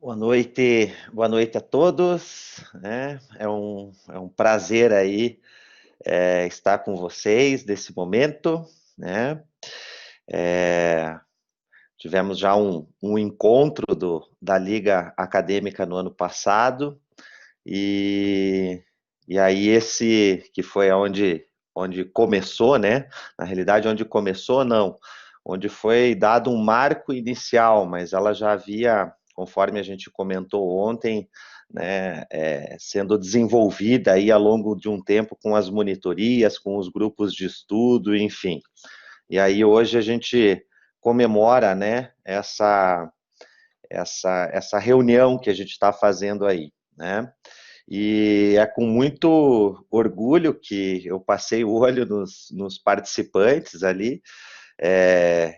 Boa noite a todos, né? É um prazer aí estar com vocês nesse momento, né? É, tivemos já um encontro da Liga Acadêmica no ano passado e, e aí esse que foi onde começou, né? Na realidade, onde começou, não, onde foi dado um marco inicial, mas ela já havia, conforme a gente comentou ontem, né, sendo desenvolvida aí ao longo de um tempo com as monitorias, com os grupos de estudo, enfim. E aí hoje a gente comemora, né, essa reunião que a gente está fazendo aí, né? E é com muito orgulho que eu passei o olho nos participantes ali,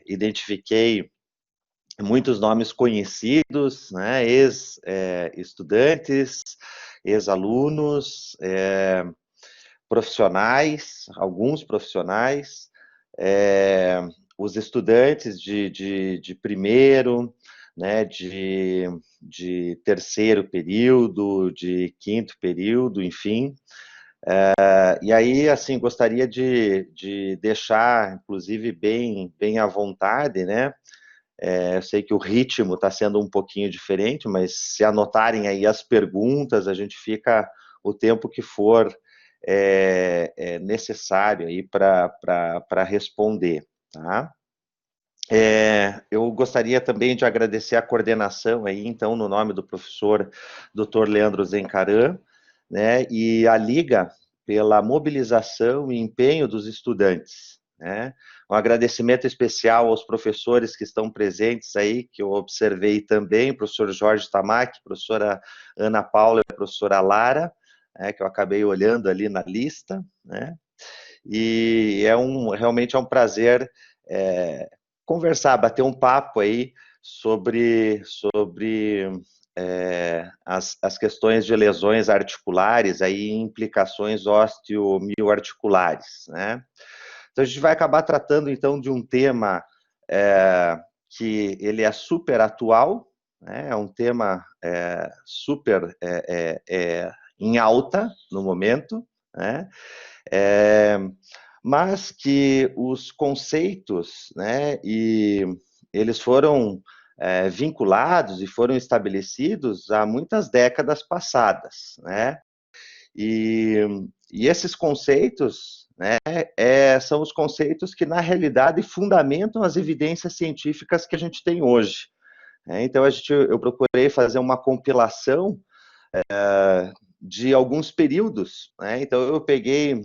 identifiquei muitos nomes conhecidos, né, ex-estudantes, ex-alunos, profissionais, alguns profissionais, os estudantes de primeiro, né, de terceiro período, de quinto período, enfim. E aí, assim, gostaria de deixar, inclusive, bem à vontade, né? Eu sei que o ritmo está sendo um pouquinho diferente, mas se anotarem aí as perguntas, a gente fica o tempo que for necessário aí para responder, tá? Eu gostaria também de agradecer a coordenação aí, então, no nome do professor Dr. Leandro Zencaran, né, e a Liga pela mobilização e empenho dos estudantes, né? Um agradecimento especial aos professores que estão presentes aí, que eu observei também, professor Jorge Tamaki, professora Ana Paula e professora Lara, né, que eu acabei olhando ali na lista, né? E realmente é um prazer conversar, bater um papo aí sobre as questões de lesões articulares aí, implicações osteomioarticulares, né? Então a gente vai acabar tratando então de um tema que ele é super atual, né? É um tema super em alta no momento, né? Mas que os conceitos, né, e eles foram vinculados e foram estabelecidos há muitas décadas passadas, né? E, e esses conceitos, né, são os conceitos que na realidade fundamentam as evidências científicas que a gente tem hoje. Né? Então eu procurei fazer uma compilação de alguns períodos, né? Então eu peguei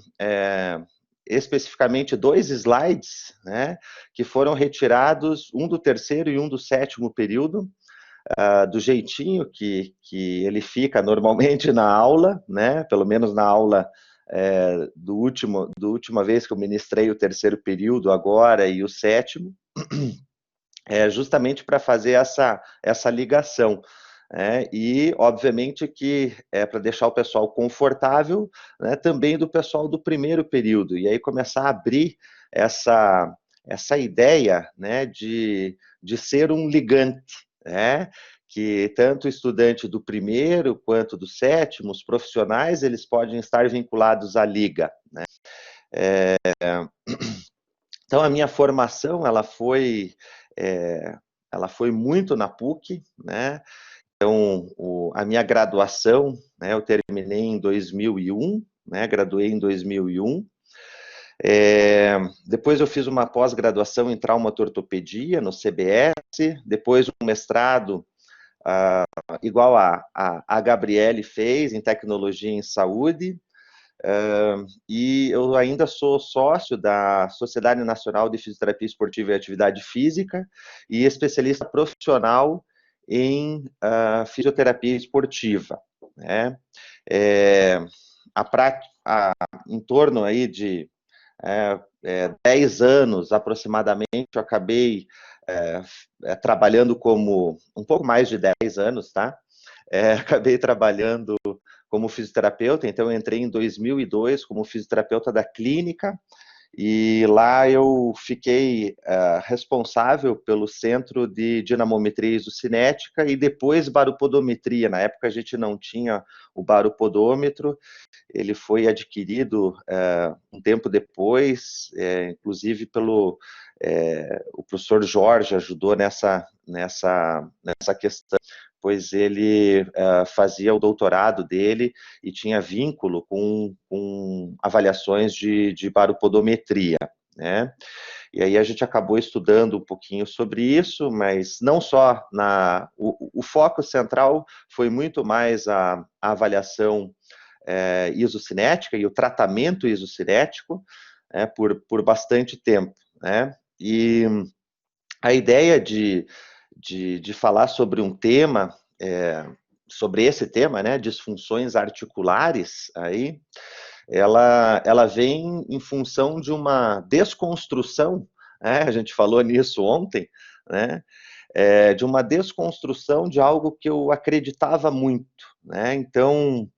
especificamente 2 slides, né, que foram retirados, um do terceiro e um do sétimo período, do jeitinho que ele fica normalmente na aula, né, pelo menos na aula do última vez que eu ministrei o terceiro período agora e o sétimo, justamente para fazer essa ligação. E, obviamente, que é para deixar o pessoal confortável, né, também do pessoal do primeiro período, e aí começar a abrir essa ideia, né, de ser um ligante, né, que tanto o estudante do primeiro quanto do sétimo, os profissionais, eles podem estar vinculados à liga, né? Então, a minha formação, ela foi muito na PUC, né? Então, a minha graduação, né, eu terminei em 2001, né, graduei em 2001. Depois eu fiz uma pós-graduação em traumatortopedia no CBS, depois um mestrado igual a Gabriele fez, em tecnologia em saúde, e eu ainda sou sócio da Sociedade Nacional de Fisioterapia Esportiva e Atividade Física e especialista profissional em fisioterapia esportiva, né? Em torno aí de 10 anos aproximadamente, eu acabei trabalhando como, um pouco mais de 10 anos, tá? Acabei trabalhando como fisioterapeuta, então eu entrei em 2002 como fisioterapeuta da clínica e lá eu fiquei responsável pelo centro de dinamometria isocinética e depois baropodometria. Na época a gente não tinha o baropodômetro, ele foi adquirido um tempo depois, inclusive pelo o professor Jorge ajudou nessa questão, pois ele fazia o doutorado dele e tinha vínculo com avaliações de baropodometria, né? E aí a gente acabou estudando um pouquinho sobre isso, mas não só o foco central foi muito mais a avaliação isocinética e o tratamento isocinético por bastante tempo, né? E a ideia de falar sobre um tema, sobre esse tema, né, disfunções articulares, aí, ela vem em função de uma desconstrução, né, a gente falou nisso ontem, né, de uma desconstrução de algo que eu acreditava muito, né, então,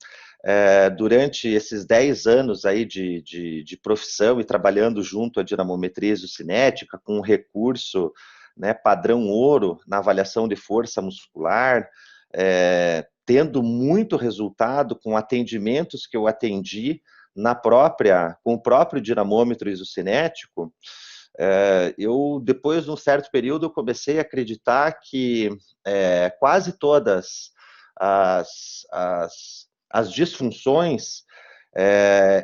durante esses 10 anos aí de profissão e trabalhando junto à dinamometria isocinética, com um recurso, né, padrão ouro na avaliação de força muscular, tendo muito resultado com atendimentos que eu atendi com o próprio dinamômetro isocinético, eu, depois de um certo período, eu comecei a acreditar que quase todas as disfunções,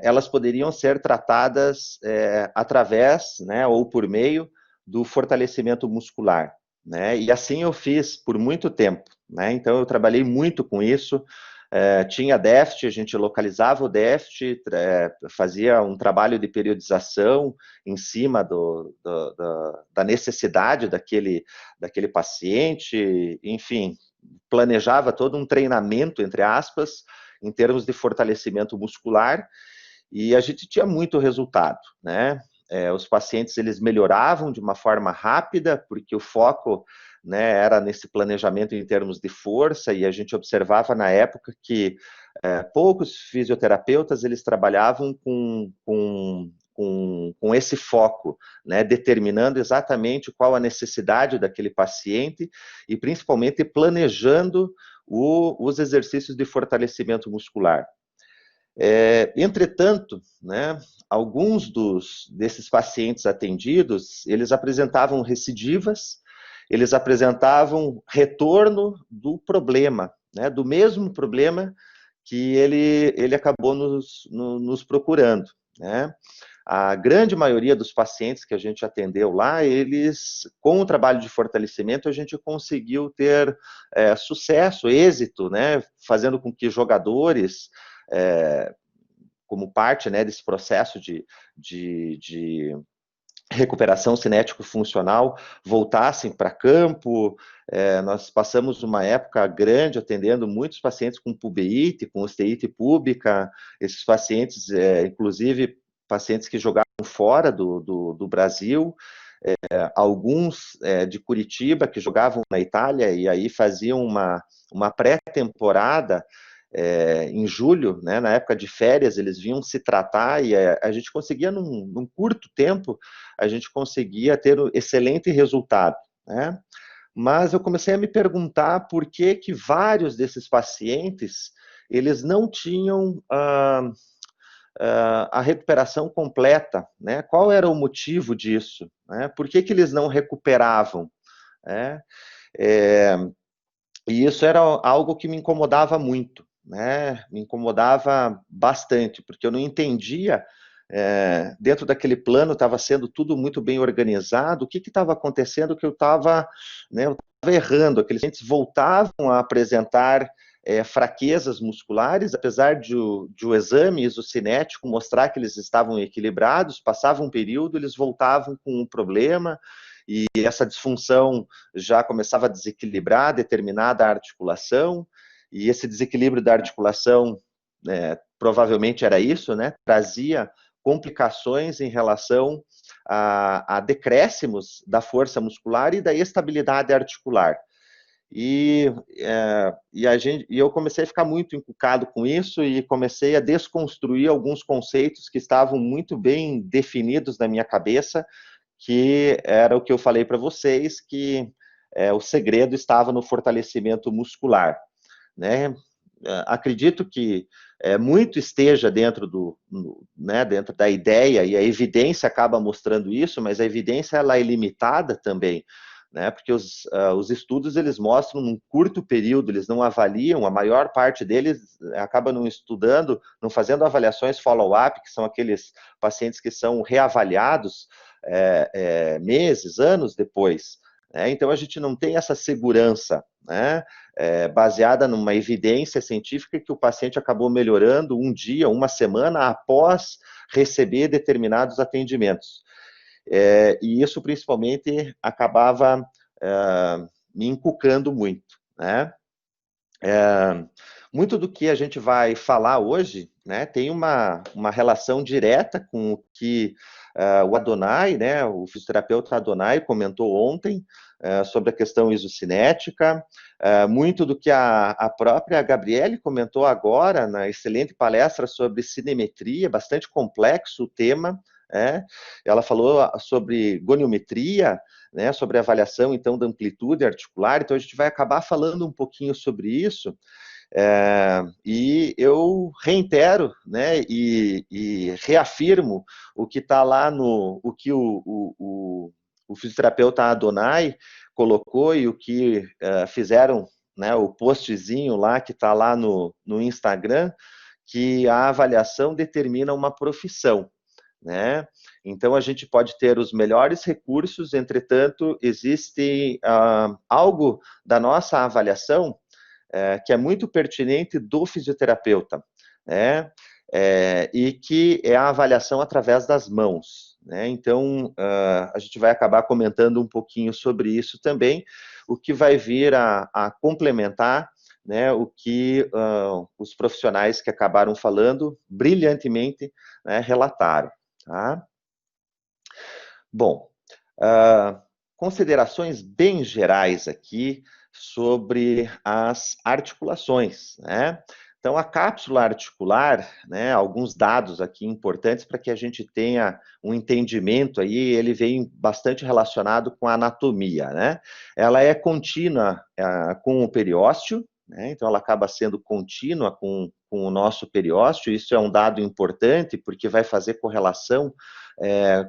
elas poderiam ser tratadas através, né, ou por meio do fortalecimento muscular, né? E assim eu fiz por muito tempo, né? Então eu trabalhei muito com isso. Tinha déficit, a gente localizava o déficit, fazia um trabalho de periodização em cima da necessidade daquele paciente, enfim, planejava todo um treinamento, entre aspas, em termos de fortalecimento muscular, e a gente tinha muito resultado, né? Os pacientes, eles melhoravam de uma forma rápida, porque o foco, né, era nesse planejamento em termos de força, e a gente observava na época que poucos fisioterapeutas, eles trabalhavam com esse foco, né, determinando exatamente qual a necessidade daquele paciente e principalmente planejando os exercícios de fortalecimento muscular. Entretanto, né, alguns desses pacientes atendidos, eles apresentavam recidivas, eles apresentavam retorno do problema, né, do mesmo problema que ele acabou nos procurando, né? A grande maioria dos pacientes que a gente atendeu lá, eles, com o trabalho de fortalecimento, a gente conseguiu ter sucesso, êxito, né? Fazendo com que jogadores, como parte, né, desse processo de recuperação cinético-funcional, voltassem para campo. Nós passamos uma época grande atendendo muitos pacientes com pubeite, com osteite púbica, esses pacientes, inclusive pacientes que jogavam fora do Brasil, alguns de Curitiba que jogavam na Itália e aí faziam uma pré-temporada em julho, né, na época de férias, eles vinham se tratar e a gente conseguia, num curto tempo, a gente conseguia ter um excelente resultado, né? Mas eu comecei a me perguntar por que vários desses pacientes, eles não tinham a recuperação completa, né? Qual era o motivo disso, né? Por que eles não recuperavam, né? E isso era algo que me incomodava muito, né? Me incomodava bastante, porque eu não entendia, dentro daquele plano estava sendo tudo muito bem organizado, o que estava acontecendo que eu estava, né, errando, aqueles pacientes voltavam a apresentar fraquezas musculares, apesar de o exame isocinético mostrar que eles estavam equilibrados, passava um período, eles voltavam com um problema, e essa disfunção já começava a desequilibrar determinada articulação, e esse desequilíbrio da articulação, provavelmente era isso, né? Trazia complicações em relação a decréscimos da força muscular e da estabilidade articular. E eu comecei a ficar muito encucado com isso e comecei a desconstruir alguns conceitos que estavam muito bem definidos na minha cabeça, que era o que eu falei para vocês, que o segredo estava no fortalecimento muscular, né? Acredito que muito esteja dentro da ideia, e a evidência acaba mostrando isso, mas a evidência ela é limitada também, né? Porque os estudos eles mostram num curto período, eles não avaliam, a maior parte deles acaba não estudando, não fazendo avaliações follow-up, que são aqueles pacientes que são reavaliados meses, anos depois. Então a gente não tem essa segurança, né? Baseada numa evidência científica que o paciente acabou melhorando um dia, uma semana após receber determinados atendimentos. E isso principalmente acabava me encucando muito, né? Muito do que a gente vai falar hoje, né, tem uma relação direta com o que o Adonai, né, o fisioterapeuta Adonai comentou ontem sobre a questão isocinética, muito do que a própria Gabriele comentou agora na excelente palestra sobre cinemetria, bastante complexo o tema, ela falou sobre goniometria, né, sobre a avaliação, então, da amplitude articular, então a gente vai acabar falando um pouquinho sobre isso, e eu reitero, né, e reafirmo o que está lá o que o fisioterapeuta Adonai colocou e o que fizeram, né, o postzinho lá que está lá no Instagram, que a avaliação determina uma profissão, né? Então a gente pode ter os melhores recursos, entretanto existe algo da nossa avaliação que é muito pertinente do fisioterapeuta, né? E que é a avaliação através das mãos, né? Então a gente vai acabar comentando um pouquinho sobre isso também, o que vai vir a complementar, né, o que os profissionais que acabaram falando brilhantemente, né, relataram. Tá? Bom, considerações bem gerais aqui sobre as articulações, né? Então, a cápsula articular, né, alguns dados aqui importantes para que a gente tenha um entendimento aí, ele vem bastante relacionado com a anatomia, né? Ela é contínua com o periósteo, né? Então ela acaba sendo contínua com o nosso periósteo, isso é um dado importante, porque vai fazer correlação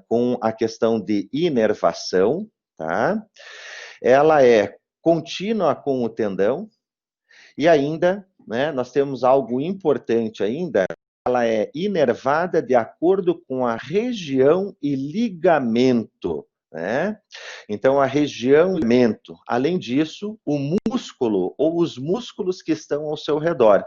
com a questão de inervação, tá? Ela é contínua com o tendão, e ainda, né, nós temos algo importante ainda, ela é inervada de acordo com a região e ligamento, né? Então, a região e ligamento. Além disso, o músculo ou os músculos que estão ao seu redor.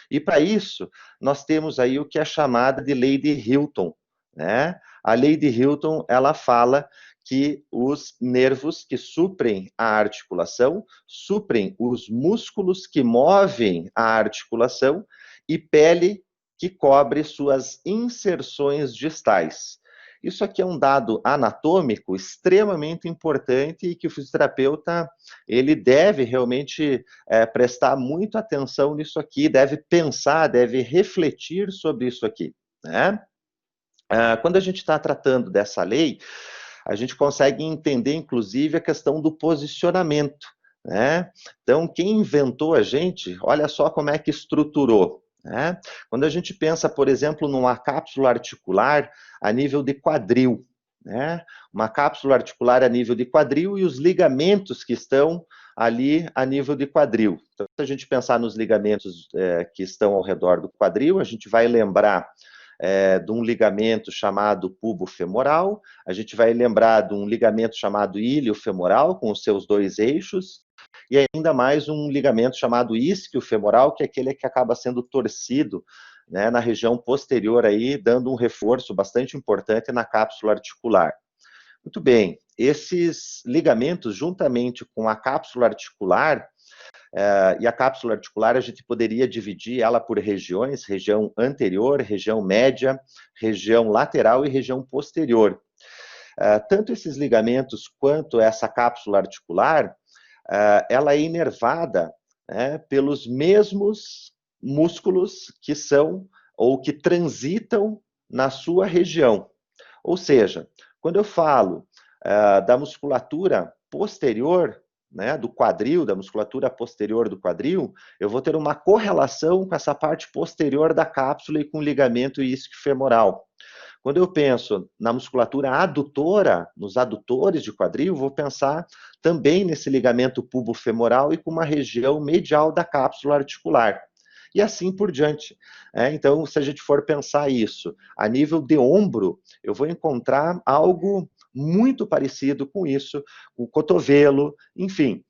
E para isso, nós temos aí o que é chamada de lei de Hilton, né? A lei de Hilton, ela fala que os nervos que suprem a articulação, suprem os músculos que movem a articulação e pele que cobre suas inserções distais. Isso aqui é um dado anatômico extremamente importante e que o fisioterapeuta ele deve realmente prestar muito atenção nisso aqui, deve pensar, deve refletir sobre isso aqui, né? Quando a gente está tratando dessa lei, a gente consegue entender, inclusive, a questão do posicionamento, né? Então, quem inventou a gente, olha só como é que estruturou, né? Quando a gente pensa, por exemplo, numa cápsula articular a nível de quadril, né? Uma cápsula articular a nível de quadril e os ligamentos que estão ali a nível de quadril. Então, se a gente pensar nos ligamentos que estão ao redor do quadril, a gente vai lembrar de um ligamento chamado pubofemoral, a gente vai lembrar de um ligamento chamado iliofemoral, com os seus dois eixos, e ainda mais um ligamento chamado isquiofemoral, que é aquele que acaba sendo torcido, né, na região posterior, aí, dando um reforço bastante importante na cápsula articular. Muito bem, esses ligamentos, juntamente com a cápsula articular, e a cápsula articular, a gente poderia dividir ela por regiões, região anterior, região média, região lateral e região posterior. Tanto esses ligamentos quanto essa cápsula articular, ela é inervada, né, pelos mesmos músculos que são ou que transitam na sua região. Ou seja, quando eu falo da musculatura posterior, né, do quadril, da musculatura posterior do quadril, eu vou ter uma correlação com essa parte posterior da cápsula e com o ligamento isquiofemoral. Quando eu penso na musculatura adutora, nos adutores de quadril, vou pensar também nesse ligamento pubofemoral e com uma região medial da cápsula articular. E assim por diante. Então, se a gente for pensar isso a nível de ombro, eu vou encontrar algo muito parecido com isso, o cotovelo, enfim.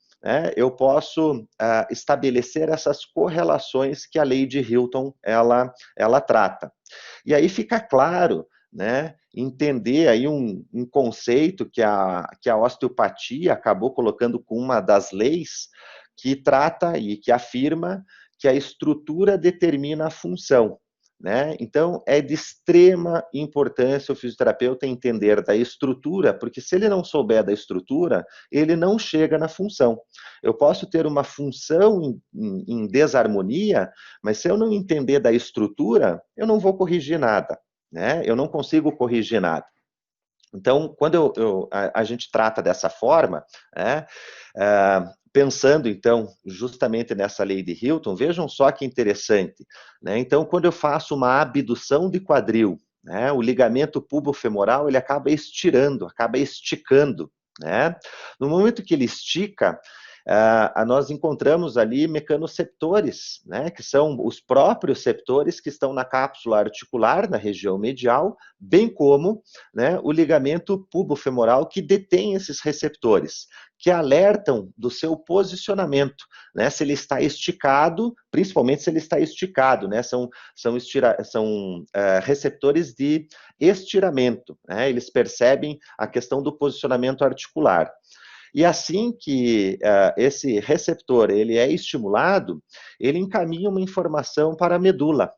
Eu posso estabelecer essas correlações que a lei de Hilton ela trata. E aí fica claro, né, entender aí um conceito que a osteopatia acabou colocando com uma das leis que trata e que afirma que a estrutura determina a função. Né? Então, é de extrema importância o fisioterapeuta entender da estrutura, porque se ele não souber da estrutura, ele não chega na função. Eu posso ter uma função em desarmonia, mas se eu não entender da estrutura, eu não vou corrigir nada. Né? Eu não consigo corrigir nada. Então, quando a gente trata dessa forma, né, pensando, então, justamente nessa lei de Hilton, vejam só que interessante. Né? Então, quando eu faço uma abdução de quadril, né, o ligamento pubofemoral, ele acaba estirando, acaba esticando. Né? No momento que ele estica, nós encontramos ali mecanoceptores, né, que são os próprios septores que estão na cápsula articular, na região medial, bem como, né, o ligamento pubofemoral que detém esses receptores, que alertam do seu posicionamento, né, se ele está esticado, principalmente se ele está esticado, né, são receptores de estiramento, né, eles percebem a questão do posicionamento articular. E assim que esse receptor ele é estimulado, ele encaminha uma informação para a medula.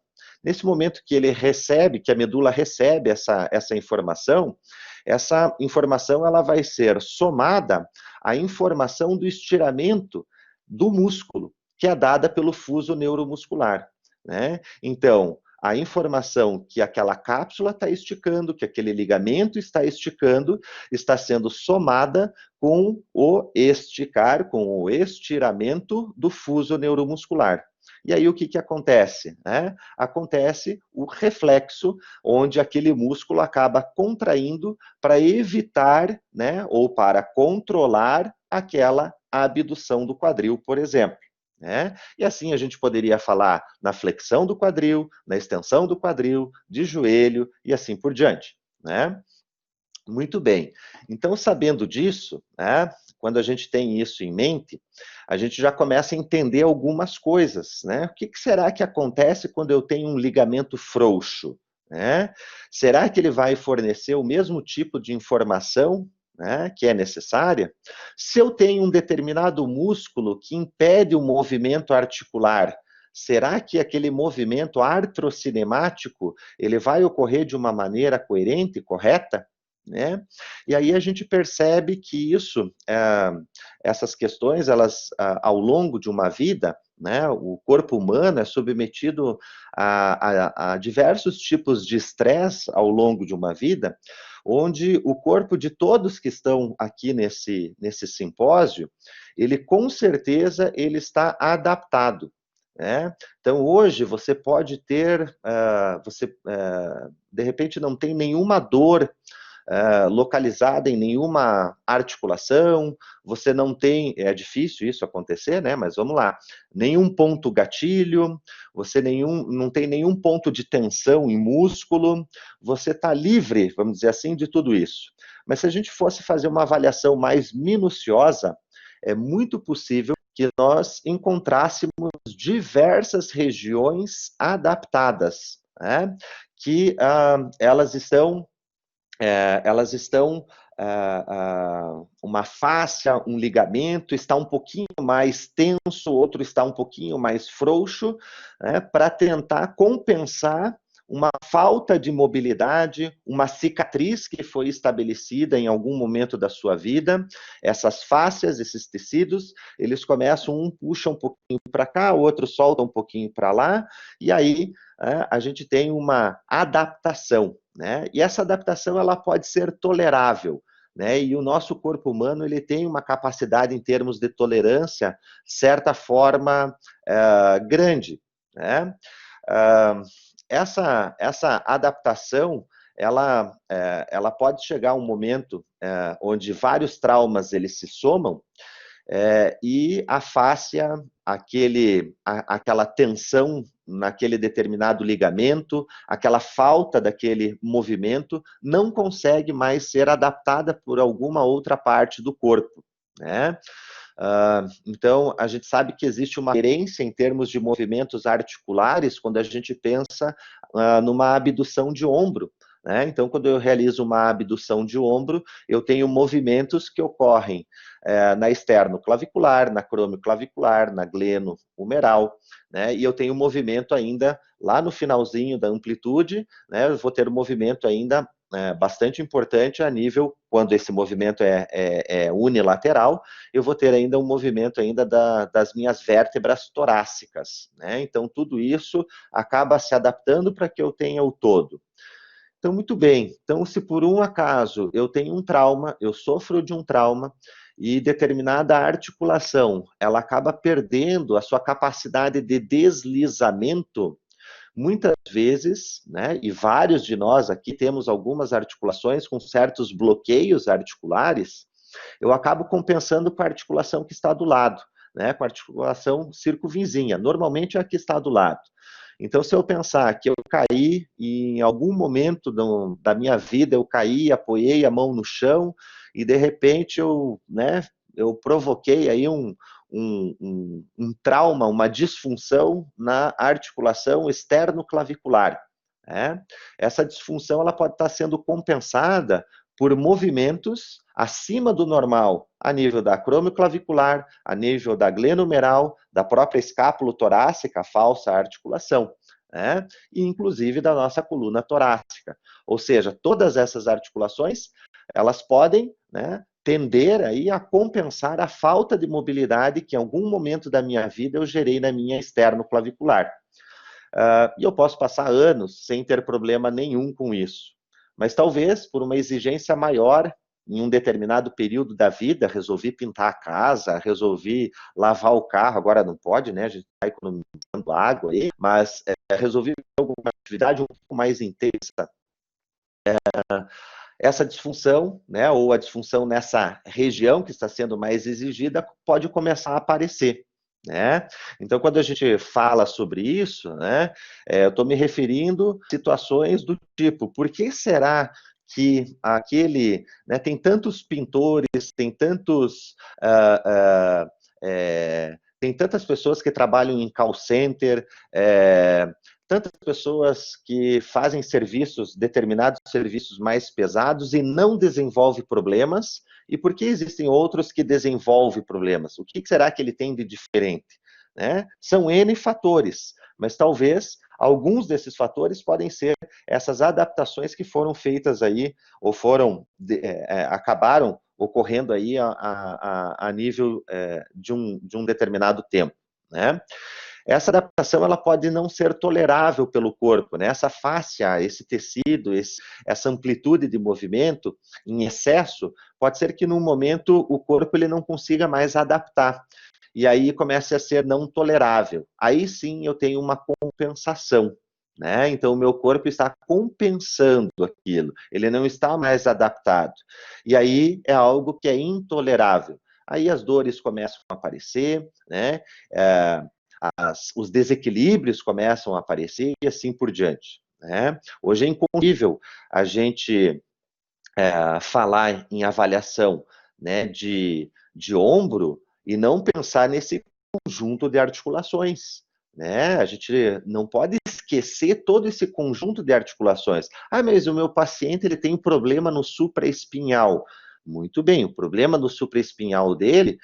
Nesse momento que ele recebe, que a medula recebe essa informação ela vai ser somada à informação do estiramento do músculo, que é dada pelo fuso neuromuscular. Né? Então, a informação que aquela cápsula está esticando, que aquele ligamento está esticando, está sendo somada com o esticar, com o estiramento do fuso neuromuscular. E aí o que acontece? Né? Acontece o reflexo, onde aquele músculo acaba contraindo para evitar, né, ou para controlar aquela abdução do quadril, por exemplo. Né? E assim a gente poderia falar na flexão do quadril, na extensão do quadril, de joelho e assim por diante. Né? Muito bem. Então, sabendo disso, né, quando a gente tem isso em mente, a gente já começa a entender algumas coisas. Né? O que será que acontece quando eu tenho um ligamento frouxo? Né? Será que ele vai fornecer o mesmo tipo de informação, né, que é necessária? Se eu tenho um determinado músculo que impede o movimento articular, será que aquele movimento artrocinemático ele vai ocorrer de uma maneira coerente, correta? Né? E aí a gente percebe que essas questões, elas, ao longo de uma vida, né, o corpo humano é submetido a diversos tipos de estresse ao longo de uma vida, onde o corpo de todos que estão aqui nesse simpósio, ele com certeza ele está adaptado. Né? Então, hoje, você pode ter, de repente não tem nenhuma dor localizada em nenhuma articulação, você não tem, é difícil isso acontecer, né? Mas vamos lá, nenhum ponto gatilho, você não tem nenhum ponto de tensão em músculo, você está livre, vamos dizer assim, de tudo isso. Mas se a gente fosse fazer uma avaliação mais minuciosa, é muito possível que nós encontrássemos diversas regiões adaptadas, né? Que elas estão uma fáscia, um ligamento está um pouquinho mais tenso, outro está um pouquinho mais frouxo, né, para tentar compensar uma falta de mobilidade, uma cicatriz que foi estabelecida em algum momento da sua vida. Essas fáscias, esses tecidos, eles começam, um puxa um pouquinho para cá, o outro solta um pouquinho para lá, e aí a gente tem uma adaptação, né? E essa adaptação ela pode ser tolerável, né? E o nosso corpo humano ele tem uma capacidade em termos de tolerância, de certa forma, grande, né? Essa adaptação, ela pode chegar a um momento onde vários traumas eles se somam, e a fáscia, aquela tensão naquele determinado ligamento, aquela falta daquele movimento, não consegue mais ser adaptada por alguma outra parte do corpo, né? Então, a gente sabe que existe uma aderência em termos de movimentos articulares quando a gente pensa numa abdução de ombro, né? Então, quando eu realizo uma abdução de ombro, eu tenho movimentos que ocorrem na externo-clavicular, na crônio-clavicular, na gleno-humeral, né? E eu tenho movimento ainda lá no finalzinho da amplitude, né? Eu vou ter um movimento ainda bastante importante a nível, quando esse movimento é unilateral, eu vou ter ainda um movimento ainda das minhas vértebras torácicas, né? Então, tudo isso acaba se adaptando para que eu tenha o todo. Então, muito bem. Então, se por um acaso eu tenho um trauma, eu sofro de um trauma, e determinada articulação, ela acaba perdendo a sua capacidade de deslizamento, muitas vezes, né, e vários de nós aqui temos algumas articulações com certos bloqueios articulares, eu acabo compensando com a articulação que está do lado, né, com a articulação circunvizinha, normalmente é a que está do lado. Então, se eu pensar que eu caí e em algum momento da minha vida, eu caí, apoiei a mão no chão e, de repente, eu provoquei aí um trauma, uma disfunção na articulação externo-clavicular, né? Essa disfunção ela pode estar sendo compensada por movimentos acima do normal, a nível da crônio-clavicular, a nível da glenohumeral, da própria escápulo-torácica, a falsa articulação, né? E inclusive da nossa coluna torácica. Ou seja, todas essas articulações, elas podem, né, tender aí a compensar a falta de mobilidade que em algum momento da minha vida eu gerei na minha externo-clavicular. E eu posso passar anos sem ter problema nenhum com isso. Mas talvez, por uma exigência maior, em um determinado período da vida, resolvi pintar a casa, resolvi lavar o carro, agora não pode, né? A gente está economizando água aí, mas resolvi fazer alguma atividade um pouco mais intensa. Essa disfunção, né, ou a disfunção nessa região que está sendo mais exigida, pode começar a aparecer, né? Então, quando a gente fala sobre isso, né, eu estou me referindo a situações do tipo, por que será que tem tantos pintores, tem tantas pessoas que trabalham em call center, tantas pessoas que fazem determinados serviços mais pesados e não desenvolvem problemas, e por que existem outros que desenvolvem problemas? O que será que ele tem de diferente? Né? São N fatores, mas talvez alguns desses fatores podem ser essas adaptações que foram feitas aí, ou acabaram ocorrendo aí a nível de um determinado tempo, né? Essa adaptação ela pode não ser tolerável pelo corpo, né? Essa fáscia, esse tecido, essa amplitude de movimento em excesso, pode ser que num momento o corpo ele não consiga mais adaptar. E aí começa a ser não tolerável. Aí sim eu tenho uma compensação, né? Então o meu corpo está compensando aquilo, ele não está mais adaptado. E aí é algo que é intolerável. Aí as dores começam a aparecer, né? Os desequilíbrios começam a aparecer e assim por diante, né? Hoje é inconcebível a gente falar em avaliação, né, de ombro e não pensar nesse conjunto de articulações, né? A gente não pode esquecer todo esse conjunto de articulações. Ah, mas o meu paciente ele tem um problema no supraespinhal. Muito bem, o problema no supraespinhal dele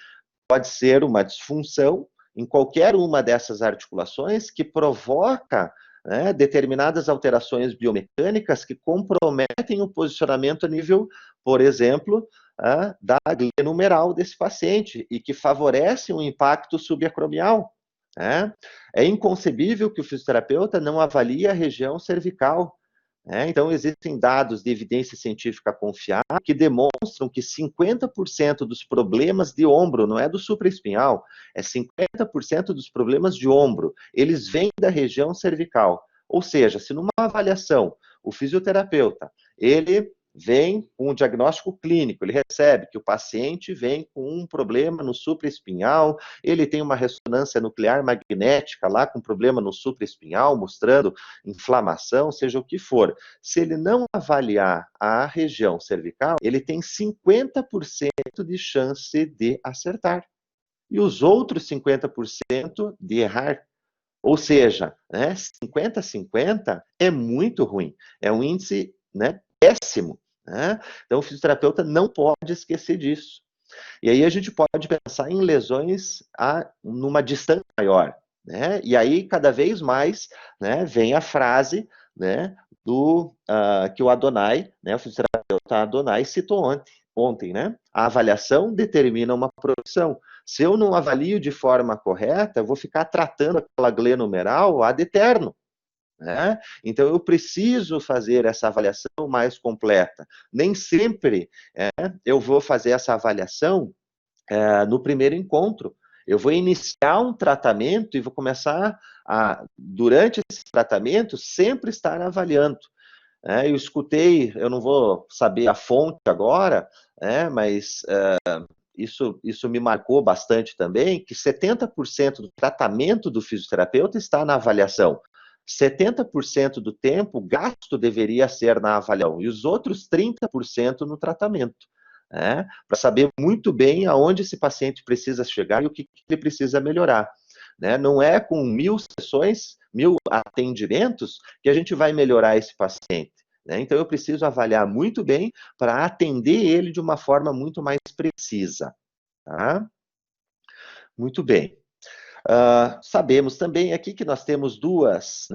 pode ser uma disfunção em qualquer uma dessas articulações que provoca né, determinadas alterações biomecânicas que comprometem o posicionamento a nível, por exemplo, da glenohumeral desse paciente e que favorecem um impacto subacromial. Né? É inconcebível que o fisioterapeuta não avalie a região cervical. Então, existem dados de evidência científica confiável que demonstram que 50% dos problemas de ombro, não é do supraespinhal, é 50% dos problemas de ombro, eles vêm da região cervical. Ou seja, se numa avaliação o fisioterapeuta, ele vem com um diagnóstico clínico, ele recebe que o paciente vem com um problema no supraespinhal, ele tem uma ressonância nuclear magnética lá com problema no supraespinhal, mostrando inflamação, seja o que for. Se ele não avaliar a região cervical, ele tem 50% de chance de acertar. E os outros 50% de errar. Ou seja, 50-50 é muito ruim. É um índice, péssimo. Então, o fisioterapeuta não pode esquecer disso. E aí a gente pode pensar em lesões numa distância maior. E aí, cada vez mais, vem a frase que o Adonai, o fisioterapeuta Adonai, citou ontem. A avaliação determina uma profissão. Se eu não avalio de forma correta, eu vou ficar tratando aquela glenohumeral ad eterno. Então, eu preciso fazer essa avaliação mais completa. Nem sempre eu vou fazer essa avaliação no primeiro encontro. Eu vou iniciar um tratamento e vou começar durante esse tratamento, sempre estar avaliando. Eu escutei, eu não vou saber a fonte agora, mas isso me marcou bastante também, que 70% do tratamento do fisioterapeuta está na avaliação. 70% do tempo gasto deveria ser na avaliação e os outros 30% no tratamento. Para saber muito bem aonde esse paciente precisa chegar e o que ele precisa melhorar. Não é com 1000 sessões, 1000 atendimentos, que a gente vai melhorar esse paciente. Então, eu preciso avaliar muito bem para atender ele de uma forma muito mais precisa. Tá? Muito bem. Sabemos também aqui que nós temos duas,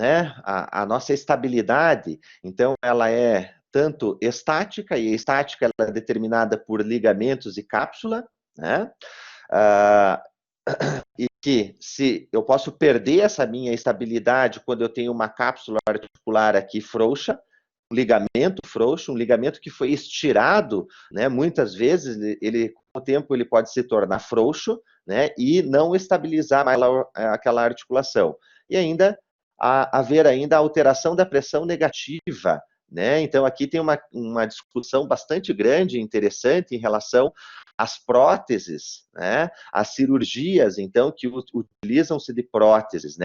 a nossa estabilidade, então ela é tanto estática, e a estática ela é determinada por ligamentos e cápsula, e que se eu posso perder essa minha estabilidade quando eu tenho uma cápsula articular aqui frouxa, um ligamento frouxo, um ligamento que foi estirado, muitas vezes, com o tempo ele pode se tornar frouxo, e não estabilizar mais aquela articulação. E ainda, haver ainda a alteração da pressão negativa, Então, aqui tem uma discussão bastante grande e interessante em relação às próteses, as cirurgias, então, que utilizam-se de próteses,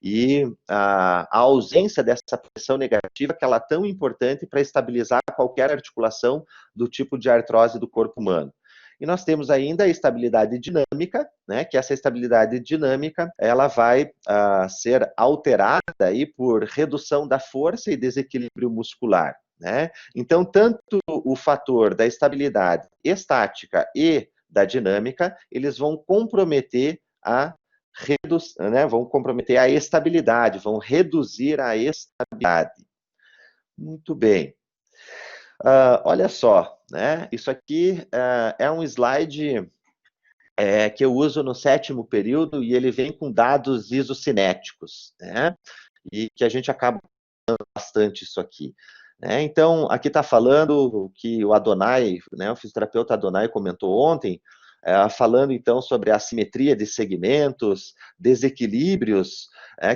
e a ausência dessa pressão negativa, que ela é tão importante para estabilizar qualquer articulação do tipo de artrose do corpo humano. E nós temos ainda a estabilidade dinâmica, que essa estabilidade dinâmica ela vai ser alterada aí por redução da força e desequilíbrio muscular. Então, tanto o fator da estabilidade estática e da dinâmica, eles vão comprometer vão comprometer a estabilidade, vão reduzir a estabilidade. Muito bem. Olha só, isso aqui é um slide que eu uso no 7º período e ele vem com dados isocinéticos, e que a gente acaba usando bastante isso aqui. Então, aqui está falando que o Adonai, o fisioterapeuta Adonai comentou ontem, falando então sobre a assimetria de segmentos, desequilíbrios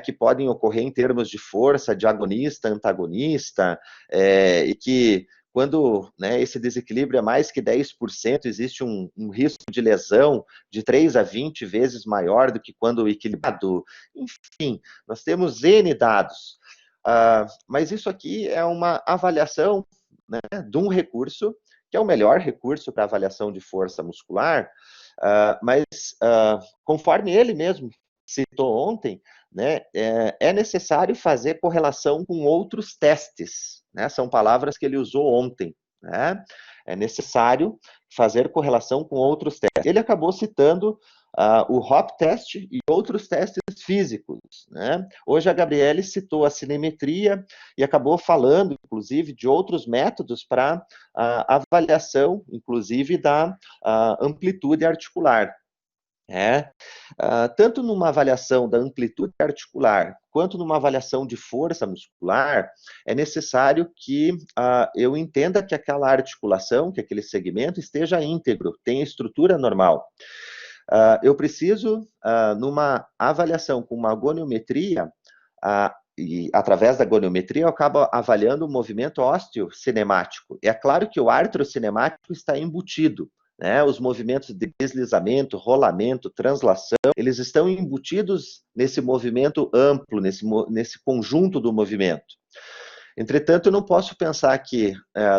que podem ocorrer em termos de força, de agonista, antagonista, e que quando esse desequilíbrio é mais que 10%, existe um risco de lesão de 3 a 20 vezes maior do que quando equilibrado. Enfim, nós temos N dados. Mas isso aqui é uma avaliação de um recurso, que é o melhor recurso para avaliação de força muscular, mas conforme ele mesmo citou ontem, é necessário fazer correlação com outros testes, são palavras que ele usou ontem, é necessário fazer correlação com outros testes. Ele acabou citando o HOP test e outros testes físicos, né? Hoje a Gabriele citou a cinemetria e acabou falando, inclusive, de outros métodos para avaliação, inclusive, da amplitude articular. Tanto numa avaliação da amplitude articular, quanto numa avaliação de força muscular, é necessário que eu entenda que aquela articulação, que aquele segmento esteja íntegro, tenha estrutura normal. Eu preciso, numa avaliação com uma goniometria, e através da goniometria eu acabo avaliando o movimento ósteo-cinemático. É claro que o artrocinemático está embutido, né? Os movimentos de deslizamento, rolamento, translação, eles estão embutidos nesse movimento amplo, nesse conjunto do movimento. Entretanto, eu não posso pensar que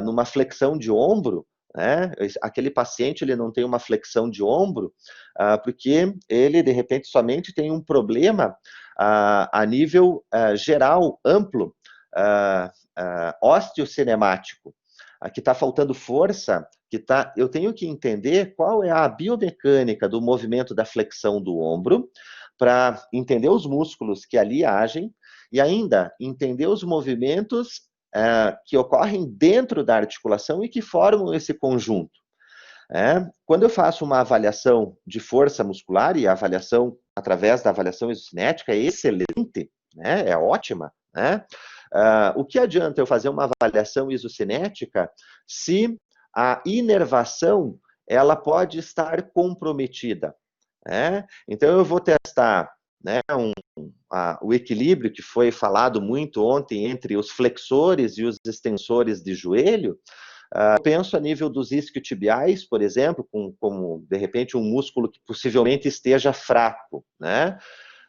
numa flexão de ombro, né, aquele paciente ele não tem uma flexão de ombro, porque ele, de repente, somente tem um problema a nível geral, amplo, osteocinemático. Aqui está faltando força, eu tenho que entender qual é a biomecânica do movimento da flexão do ombro, para entender os músculos que ali agem, e ainda entender os movimentos que ocorrem dentro da articulação e que formam esse conjunto. Quando eu faço uma avaliação de força muscular, e a avaliação através da avaliação isocinética é excelente, né? É ótima, né? O que adianta eu fazer uma avaliação isocinética se a inervação ela pode estar comprometida? Então eu vou testar, né, o equilíbrio que foi falado muito ontem entre os flexores e os extensores de joelho. Eu penso a nível dos isquiotibiais, por exemplo, como de repente um músculo que possivelmente esteja fraco, né?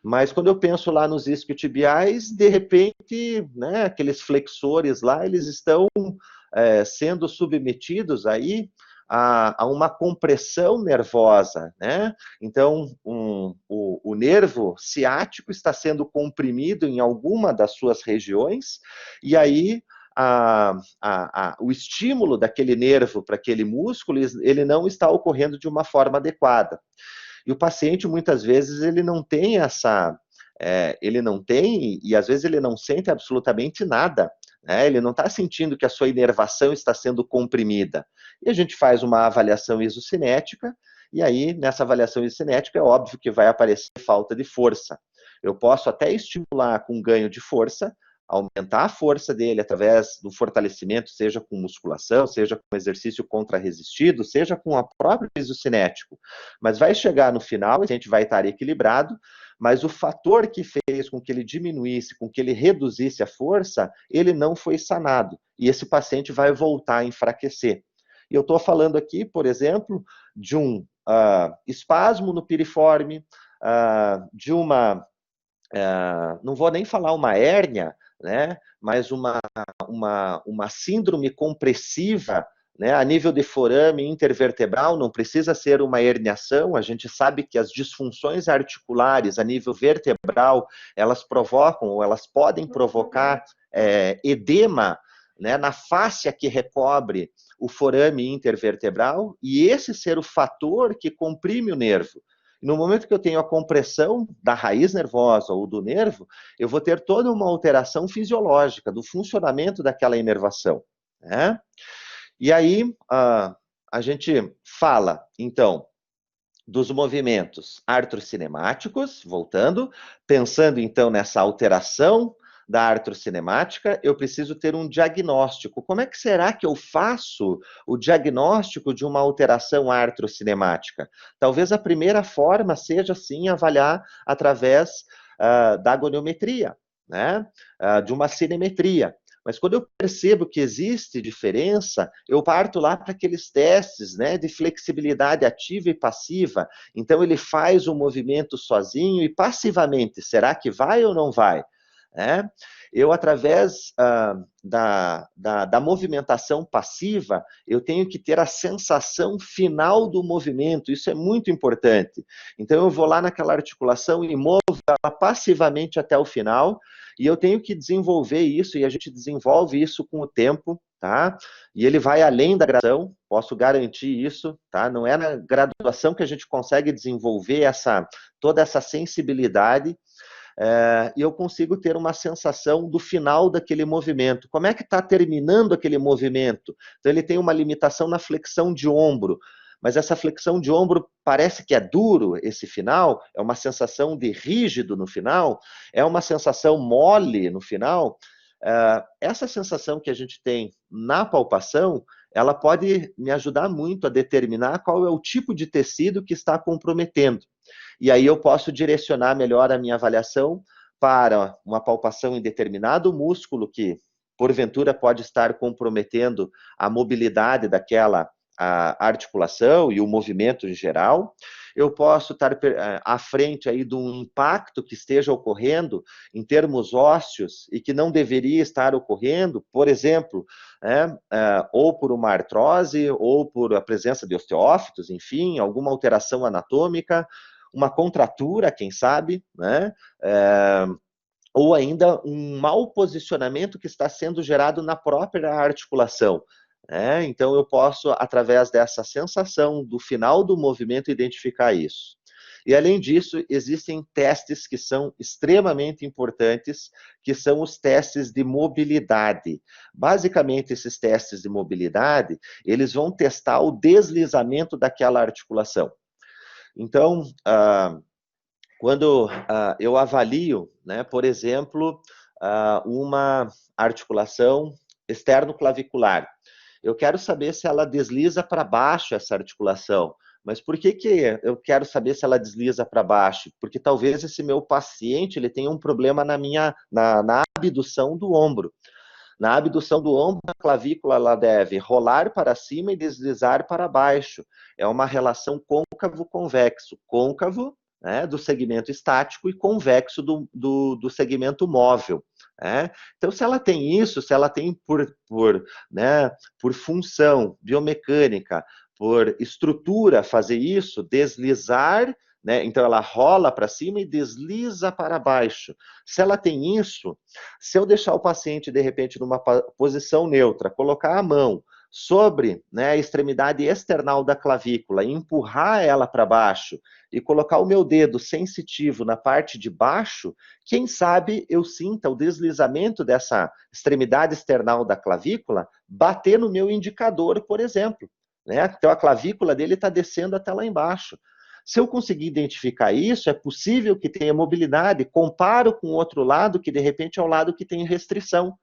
Mas quando eu penso lá nos isquiotibiais, de repente, né, aqueles flexores lá, eles estão sendo submetidos aí a uma compressão nervosa, né? Então, o nervo ciático está sendo comprimido em alguma das suas regiões, e aí o estímulo daquele nervo para aquele músculo, ele não está ocorrendo de uma forma adequada. E o paciente, muitas vezes, ele não tem e às vezes ele não sente absolutamente nada, né? Ele não está sentindo que a sua inervação está sendo comprimida. E a gente faz uma avaliação isocinética, e aí, nessa avaliação isocinética, é óbvio que vai aparecer falta de força. Eu posso até estimular com ganho de força, aumentar a força dele através do fortalecimento, seja com musculação, seja com exercício contrarresistido, seja com a própria isocinético. Mas vai chegar no final, a gente vai estar equilibrado, mas o fator que fez com que ele diminuísse, com que ele reduzisse a força, ele não foi sanado. E esse paciente vai voltar a enfraquecer. E eu estou falando aqui, por exemplo, de um espasmo no piriforme, de uma, não vou nem falar uma hérnia, né, mas uma síndrome compressiva, né, a nível de forame intervertebral, não precisa ser uma herniação. A gente sabe que as disfunções articulares a nível vertebral, elas provocam, ou elas podem provocar edema, né, na fáscia que recobre o forame intervertebral, e esse ser o fator que comprime o nervo. No momento que eu tenho a compressão da raiz nervosa ou do nervo, eu vou ter toda uma alteração fisiológica do funcionamento daquela inervação, né? E aí, a gente fala, então, dos movimentos artrocinemáticos, voltando, pensando, então, nessa alteração da artrocinemática, eu preciso ter um diagnóstico. Como é que será que eu faço o diagnóstico de uma alteração artrocinemática? Talvez a primeira forma seja, sim, avaliar através da goniometria, né? De uma cinemetria. Mas quando eu percebo que existe diferença, eu parto lá para aqueles testes, né, de flexibilidade ativa e passiva. Então ele faz o movimento sozinho e passivamente, será que vai ou não vai? Eu, através da movimentação passiva, eu tenho que ter a sensação final do movimento, isso é muito importante. Então eu vou lá naquela articulação e movo ela passivamente até o final, e eu tenho que desenvolver isso, e a gente desenvolve isso com o tempo, tá? E ele vai além da graduação, posso garantir isso, tá? Não é na graduação que a gente consegue desenvolver toda essa sensibilidade, e eu consigo ter uma sensação do final daquele movimento. Como é que está terminando aquele movimento? Então, ele tem uma limitação na flexão de ombro, mas essa flexão de ombro parece que é duro esse final, é uma sensação de rígido no final, é uma sensação mole no final. Essa sensação que a gente tem na palpação, ela pode me ajudar muito a determinar qual é o tipo de tecido que está comprometendo. E aí eu posso direcionar melhor a minha avaliação para uma palpação em determinado músculo que, porventura, pode estar comprometendo a mobilidade daquela articulação e o movimento em geral. Eu posso estar à frente aí de um impacto que esteja ocorrendo em termos ósseos e que não deveria estar ocorrendo, por exemplo, ou por uma artrose, ou por a presença de osteófitos, enfim, alguma alteração anatômica, uma contratura, quem sabe, né? Ou ainda um mau posicionamento que está sendo gerado na própria articulação. Então, eu posso, através dessa sensação do final do movimento, identificar isso. E, além disso, existem testes que são extremamente importantes, que são os testes de mobilidade. Basicamente, esses testes de mobilidade, eles vão testar o deslizamento daquela articulação. Então, quando eu avalio, né, por exemplo, uma articulação externo-clavicular, eu quero saber se ela desliza para baixo essa articulação. Mas por que eu quero saber se ela desliza para baixo? Porque talvez esse meu paciente ele tenha um problema na abdução do ombro. Na abdução do ombro, a clavícula ela deve rolar para cima e deslizar para baixo. É uma relação côncavo-convexo. Côncavo, né, do segmento estático e convexo do segmento móvel. Então, se ela tem isso, se ela tem por função biomecânica, por estrutura fazer isso, deslizar, né, então ela rola para cima e desliza para baixo. Se ela tem isso, se eu deixar o paciente, de repente, numa posição neutra, colocar a mão sobre, né, a extremidade external da clavícula, empurrar ela para baixo e colocar o meu dedo sensitivo na parte de baixo, quem sabe eu sinta o deslizamento dessa extremidade external da clavícula bater no meu indicador, por exemplo. Né? Então a clavícula dele está descendo até lá embaixo. Se eu conseguir identificar isso, é possível que tenha mobilidade, comparo com o outro lado, que de repente é o lado que tem restrição.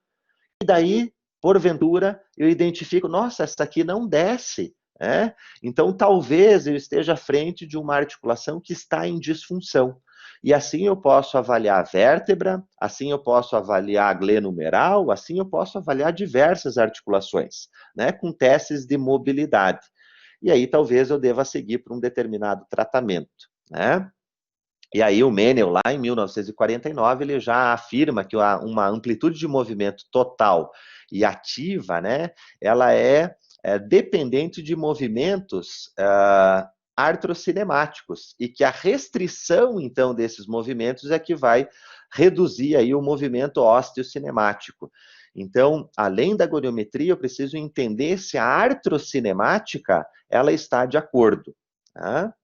E daí, porventura, eu identifico, nossa, essa aqui não desce. Então, talvez eu esteja à frente de uma articulação que está em disfunção. E assim eu posso avaliar a vértebra, assim eu posso avaliar a glenumeral, assim eu posso avaliar diversas articulações, né, com testes de mobilidade. E aí talvez eu deva seguir por um determinado tratamento, né? E aí o Menel, lá em 1949, ele já afirma que uma amplitude de movimento total e ativa, né, ela é dependente de movimentos artrocinemáticos, e que a restrição, então, desses movimentos é que vai reduzir aí o movimento osteocinemático. Então, além da goniometria, eu preciso entender se a artrocinemática ela está de acordo. Tá?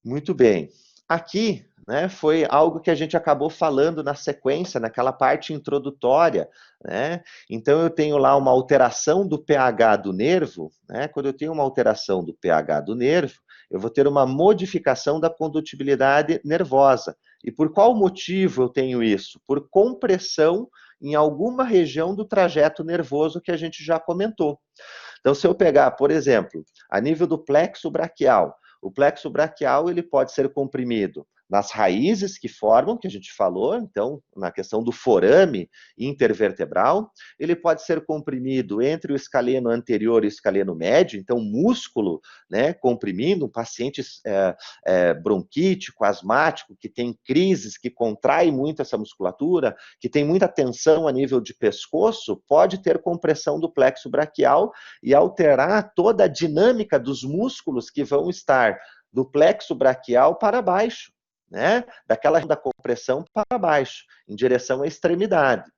Muito bem. Aqui, né, foi algo que a gente acabou falando na sequência, naquela parte introdutória, né? Então, eu tenho lá uma alteração do pH do nervo, né? Quando eu tenho uma alteração do pH do nervo, eu vou ter uma modificação da condutibilidade nervosa. E por qual motivo eu tenho isso? Por compressão em alguma região do trajeto nervoso que a gente já comentou. Então, se eu pegar, por exemplo, a nível do plexo braquial, o plexo braquial ele pode ser comprimido nas raízes que formam, que a gente falou, então, na questão do forame intervertebral, ele pode ser comprimido entre o escaleno anterior e o escaleno médio, então, músculo, né, comprimindo, um paciente bronquítico, asmático, que tem crises, que contrai muito essa musculatura, que tem muita tensão a nível de pescoço, pode ter compressão do plexo braquial e alterar toda a dinâmica dos músculos que vão estar do plexo braquial para baixo, né? Da compressão para baixo, em direção à extremidade.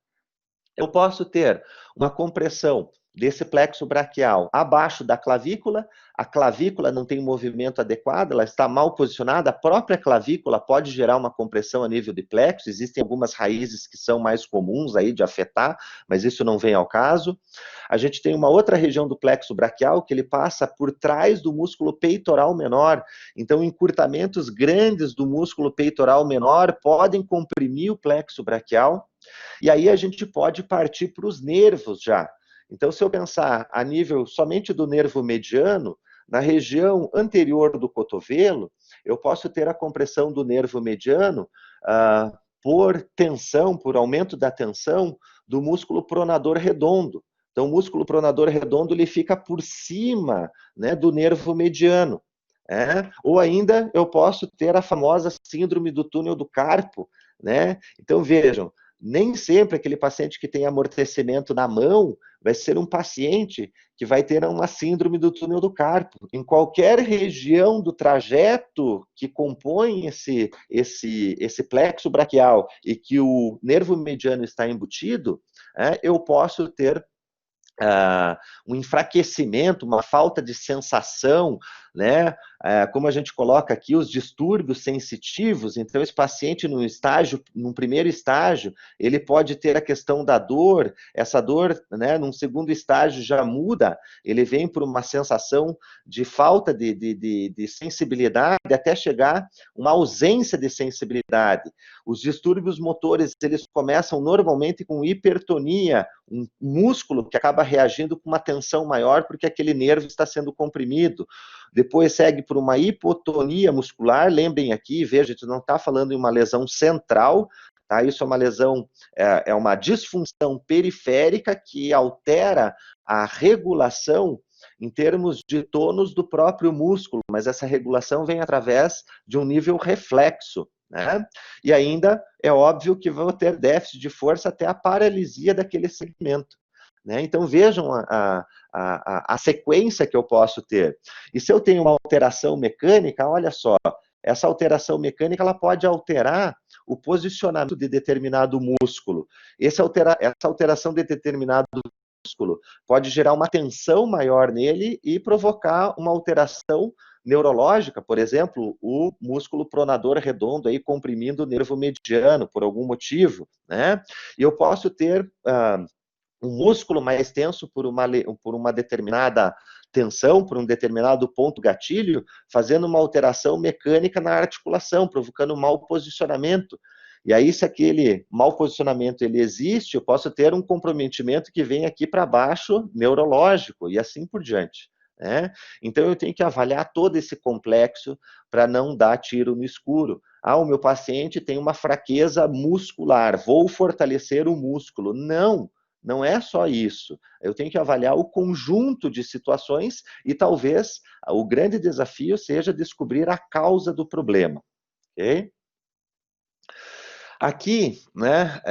Eu posso ter uma compressão desse plexo braquial abaixo da clavícula, a clavícula não tem movimento adequado, ela está mal posicionada, a própria clavícula pode gerar uma compressão a nível de plexo, existem algumas raízes que são mais comuns aí de afetar, mas isso não vem ao caso. A gente tem uma outra região do plexo braquial que ele passa por trás do músculo peitoral menor, então encurtamentos grandes do músculo peitoral menor podem comprimir o plexo braquial, e aí a gente pode partir para os nervos já. Então, se eu pensar a nível somente do nervo mediano, na região anterior do cotovelo, eu posso ter a compressão do nervo mediano por tensão, por aumento da tensão do músculo pronador redondo. Então, o músculo pronador redondo ele fica por cima, né, do nervo mediano. Ou ainda eu posso ter a famosa síndrome do túnel do carpo, né? Então, vejam, nem sempre aquele paciente que tem amortecimento na mão vai ser um paciente que vai ter uma síndrome do túnel do carpo. Em qualquer região do trajeto que compõe esse plexo braquial e que o nervo mediano está embutido, eu posso ter um enfraquecimento, uma falta de sensação, né? Como a gente coloca aqui, os distúrbios sensitivos. Então, esse paciente, num primeiro estágio, ele pode ter a questão da dor, essa dor, né, num segundo estágio já muda, ele vem por uma sensação de falta de sensibilidade, até chegar uma ausência de sensibilidade. Os distúrbios motores, eles começam normalmente com hipertonia, um músculo que acaba reagindo com uma tensão maior porque aquele nervo está sendo comprimido. Depois segue por uma hipotonia muscular, lembrem aqui, veja, a gente não está falando em uma lesão central, tá? Isso é uma lesão, é uma disfunção periférica que altera a regulação em termos de tônus do próprio músculo, mas essa regulação vem através de um nível reflexo, né? E ainda é óbvio que vão ter déficit de força até a paralisia daquele segmento. Né? Então vejam a sequência que eu posso ter. E se eu tenho uma alteração mecânica, olha só, essa alteração mecânica ela pode alterar o posicionamento de determinado músculo. Essa alteração de determinado músculo pode gerar uma tensão maior nele e provocar uma alteração neurológica, por exemplo, o músculo pronador redondo aí comprimindo o nervo mediano por algum motivo, né? E eu posso ter um músculo mais tenso por uma determinada tensão, por um determinado ponto gatilho, fazendo uma alteração mecânica na articulação, provocando um mau posicionamento. E aí, se aquele mau posicionamento ele existe, eu posso ter um comprometimento que vem aqui para baixo, neurológico, e assim por diante. Né? Então, eu tenho que avaliar todo esse complexo para não dar tiro no escuro. O meu paciente tem uma fraqueza muscular, vou fortalecer o músculo. Não, não é só isso. Eu tenho que avaliar o conjunto de situações e talvez o grande desafio seja descobrir a causa do problema. Ok? Aqui, né,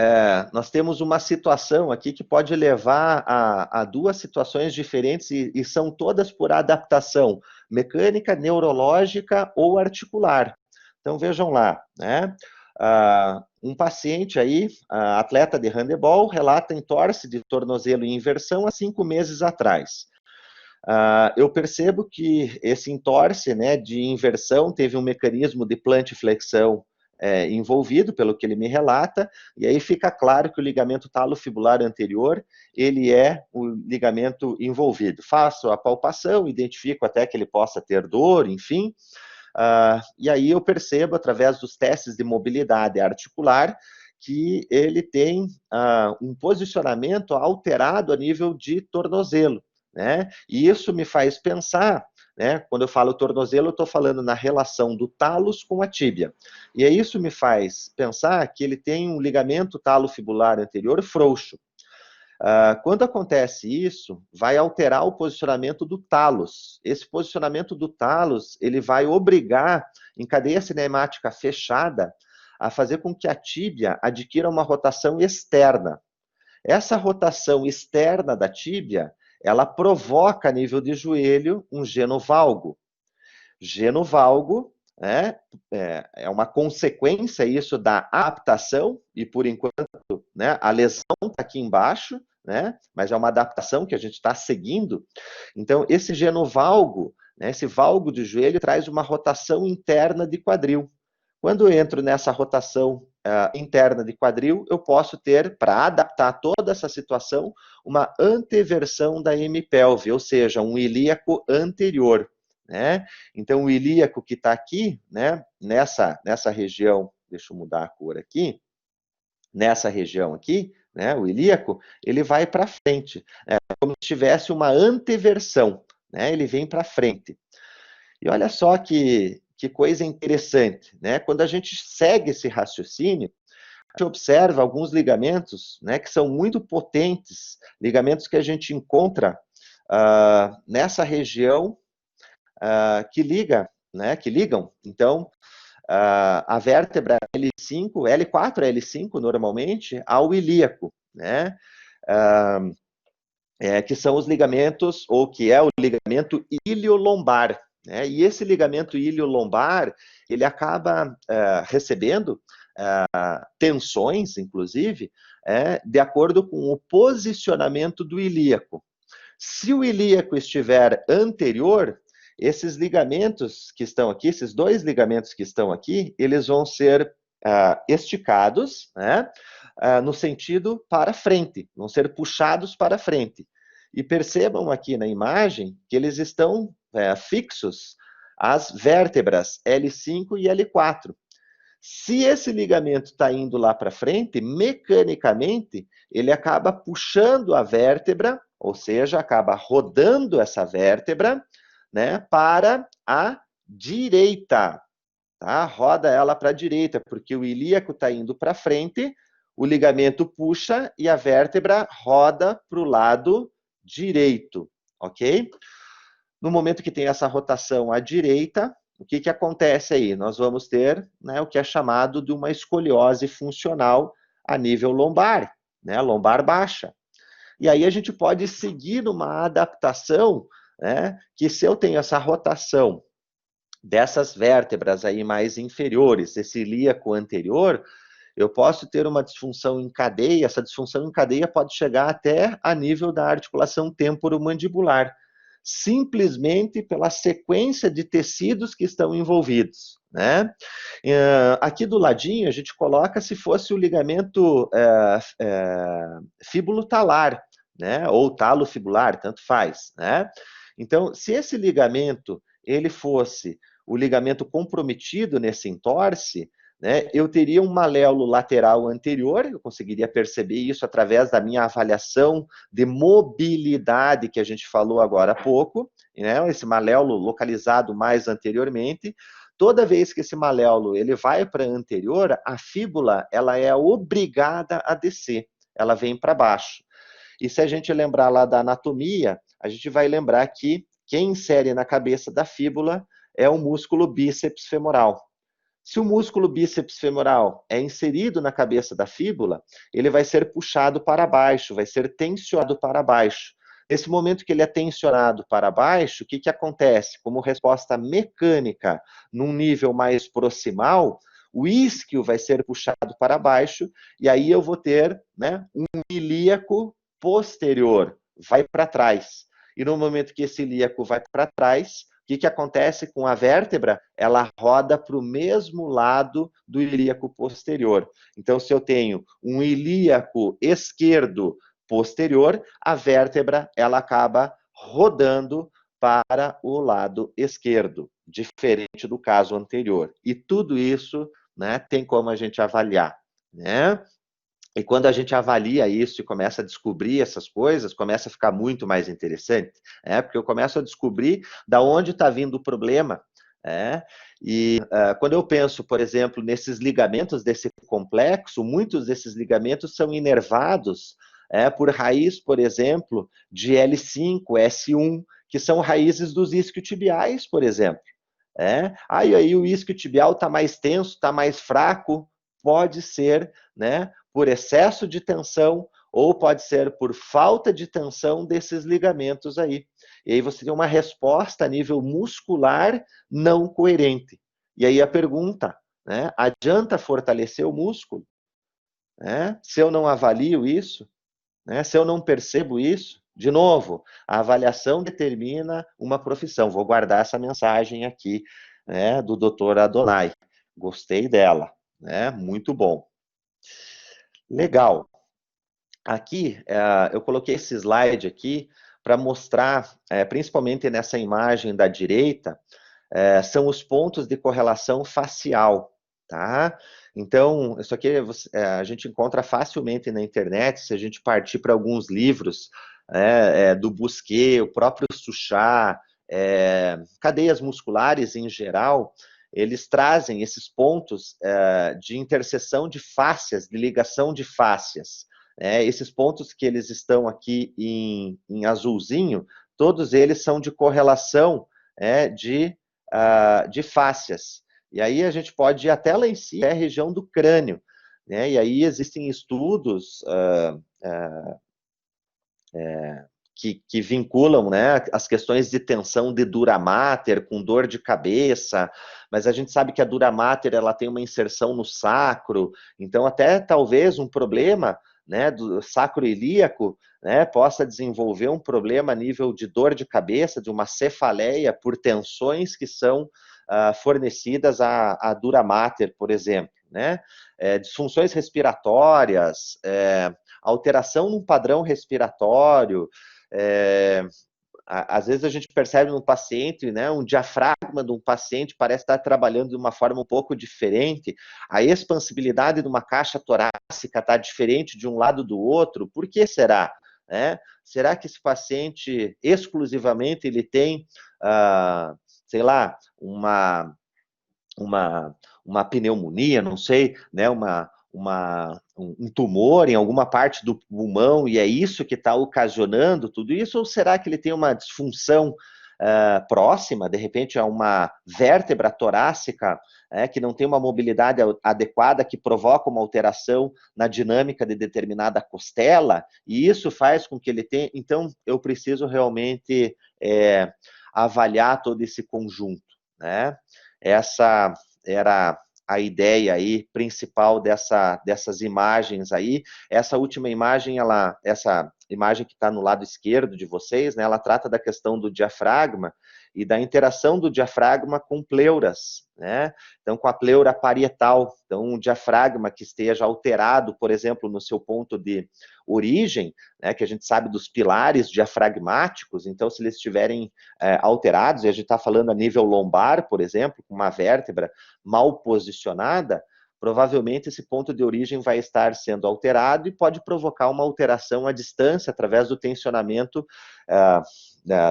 nós temos uma situação aqui que pode levar a duas situações diferentes e são todas por adaptação mecânica, neurológica ou articular. Então, vejam lá, né? Um paciente aí, atleta de handebol, relata entorse de tornozelo em inversão há 5 meses atrás. Eu percebo que esse entorse, né, de inversão teve um mecanismo de plantiflexão envolvido, pelo que ele me relata, e aí fica claro que o ligamento talofibular anterior, ele é o ligamento envolvido. Faço a palpação, identifico até que ele possa ter dor, enfim, e aí eu percebo, através dos testes de mobilidade articular, que ele tem um posicionamento alterado a nível de tornozelo, né? E isso me faz pensar, né? Quando eu falo tornozelo, eu estou falando na relação do talos com a tíbia. E aí isso me faz pensar que ele tem um ligamento talofibular anterior frouxo. Quando acontece isso, vai alterar o posicionamento do talos. Esse posicionamento do talos, ele vai obrigar, em cadeia cinemática fechada, a fazer com que a tíbia adquira uma rotação externa. Essa rotação externa da tíbia, ela provoca, a nível de joelho, um genovalgo. Genovalgo né? É uma consequência isso da adaptação, e por enquanto, né, a lesão está aqui embaixo, né? Mas é uma adaptação que a gente está seguindo. Então, esse genovalgo, né, esse valgo de joelho, traz uma rotação interna de quadril. Quando eu entro nessa rotação interna de quadril, eu posso ter, para adaptar toda essa situação, uma anteversão da hemipelve, ou seja, um ilíaco anterior, né? Então, o ilíaco que está aqui, né, nessa região, deixa eu mudar a cor aqui, nessa região aqui, né, o ilíaco, ele vai para frente, como se tivesse uma anteversão, né, ele vem para frente. E olha só que coisa interessante, né? Quando a gente segue esse raciocínio, a gente observa alguns ligamentos, né, que são muito potentes, ligamentos que a gente encontra nessa região que liga, né, que ligam. Então, a vértebra L5, L4 a L5 normalmente, ao ilíaco, né? Que são os ligamentos, ou que é o ligamento iliolombar, né? E esse ligamento iliolombar, ele acaba recebendo tensões, inclusive, de acordo com o posicionamento do ilíaco. Se o ilíaco estiver anterior, esses ligamentos que estão aqui, esses dois ligamentos que estão aqui, eles vão ser esticados, né, no sentido para frente, vão ser puxados para frente. E percebam aqui na imagem que eles estão fixos às vértebras L5 e L4. Se esse ligamento está indo lá para frente, mecanicamente, ele acaba puxando a vértebra, ou seja, acaba rodando essa vértebra, né, para a direita. Tá? Roda ela para a direita, porque o ilíaco está indo para frente, o ligamento puxa e a vértebra roda para o lado direito, ok? No momento que tem essa rotação à direita, o que acontece aí? Nós vamos ter, né, o que é chamado de uma escoliose funcional a nível lombar, né, lombar baixa. E aí a gente pode seguir numa adaptação, né, que se eu tenho essa rotação dessas vértebras aí mais inferiores, esse ilíaco anterior, eu posso ter uma disfunção em cadeia, essa disfunção em cadeia pode chegar até a nível da articulação temporomandibular, simplesmente pela sequência de tecidos que estão envolvidos, né? Aqui do ladinho a gente coloca se fosse o ligamento fíbulo-talar, né? Ou talo-fibular, tanto faz, né? Então, se esse ligamento ele fosse o ligamento comprometido nesse entorse, né, eu teria um maléolo lateral anterior, eu conseguiria perceber isso através da minha avaliação de mobilidade que a gente falou agora há pouco, né, esse maléolo localizado mais anteriormente. Toda vez que esse maléolo ele vai para anterior, a fíbula ela é obrigada a descer, ela vem para baixo. E se a gente lembrar lá da anatomia, a gente vai lembrar que quem insere na cabeça da fíbula é o músculo bíceps femoral. Se o músculo bíceps femoral é inserido na cabeça da fíbula, ele vai ser puxado para baixo, vai ser tensionado para baixo. Nesse momento que ele é tensionado para baixo, o que acontece? Como resposta mecânica, num nível mais proximal, o isquio vai ser puxado para baixo, e aí eu vou ter, né, um ilíaco posterior, vai para trás. E no momento que esse ilíaco vai para trás, o que acontece com a vértebra? Ela roda para o mesmo lado do ilíaco posterior. Então, se eu tenho um ilíaco esquerdo posterior, a vértebra ela acaba rodando para o lado esquerdo, diferente do caso anterior. E tudo isso, né, tem como a gente avaliar, né? E quando a gente avalia isso e começa a descobrir essas coisas, começa a ficar muito mais interessante, porque eu começo a descobrir da onde está vindo o problema. E quando eu penso, por exemplo, nesses ligamentos desse complexo, muitos desses ligamentos são inervados por raiz, por exemplo, de L5, S1, que são raízes dos isquiotibiais, por exemplo. Aí o isquiotibial está mais tenso, está mais fraco, pode ser, né, por excesso de tensão ou pode ser por falta de tensão desses ligamentos aí. E aí você tem uma resposta a nível muscular não coerente. E aí a pergunta, né? Adianta fortalecer o músculo? Né? Se eu não avalio isso, né? Se eu não percebo isso, de novo, a avaliação determina uma profissão. Vou guardar essa mensagem aqui, né, do Dr. Adonai. Gostei dela, né? Muito bom. Legal. Aqui, eu coloquei esse slide aqui para mostrar, principalmente nessa imagem da direita, são os pontos de correlação facial, tá? Então, isso aqui a gente encontra facilmente na internet, se a gente partir para alguns livros, do Busquet, o próprio Suchard, cadeias musculares em geral, eles trazem esses pontos de interseção de fáscias, de ligação de fáscias. Esses pontos que eles estão aqui em azulzinho, todos eles são de correlação de fáscias. E aí a gente pode ir até lá em cima, a região do crânio. Né? E aí existem estudos que vinculam, né, as questões de tensão de dura mater com dor de cabeça, mas a gente sabe que a dura mater ela tem uma inserção no sacro, então até talvez um problema, né, do sacro ilíaco, né, possa desenvolver um problema a nível de dor de cabeça, de uma cefaleia por tensões que são fornecidas à dura mater, por exemplo, né? Disfunções respiratórias, alteração no padrão respiratório, às vezes a gente percebe no paciente, né, um diafragma de um paciente parece estar trabalhando de uma forma um pouco diferente, a expansibilidade de uma caixa torácica está diferente de um lado do outro, por que será? Será que esse paciente exclusivamente ele tem, sei lá, uma pneumonia, não sei, né, um tumor em alguma parte do pulmão e é isso que está ocasionando tudo isso? Ou será que ele tem uma disfunção próxima, de repente, a uma vértebra torácica que não tem uma mobilidade adequada, que provoca uma alteração na dinâmica de determinada costela, e isso faz com que ele tenha... Então, eu preciso realmente avaliar todo esse conjunto, né? Essa era a ideia aí principal dessas imagens aí. Essa última imagem, essa imagem que está no lado esquerdo de vocês, né, ela trata da questão do diafragma e da interação do diafragma com pleuras, né? Então, com a pleura parietal. Então, um diafragma que esteja alterado, por exemplo, no seu ponto de origem, né, que a gente sabe dos pilares diafragmáticos, então, se eles estiverem alterados, e a gente está falando a nível lombar, por exemplo, com uma vértebra mal posicionada, provavelmente esse ponto de origem vai estar sendo alterado e pode provocar uma alteração à distância através do tensionamento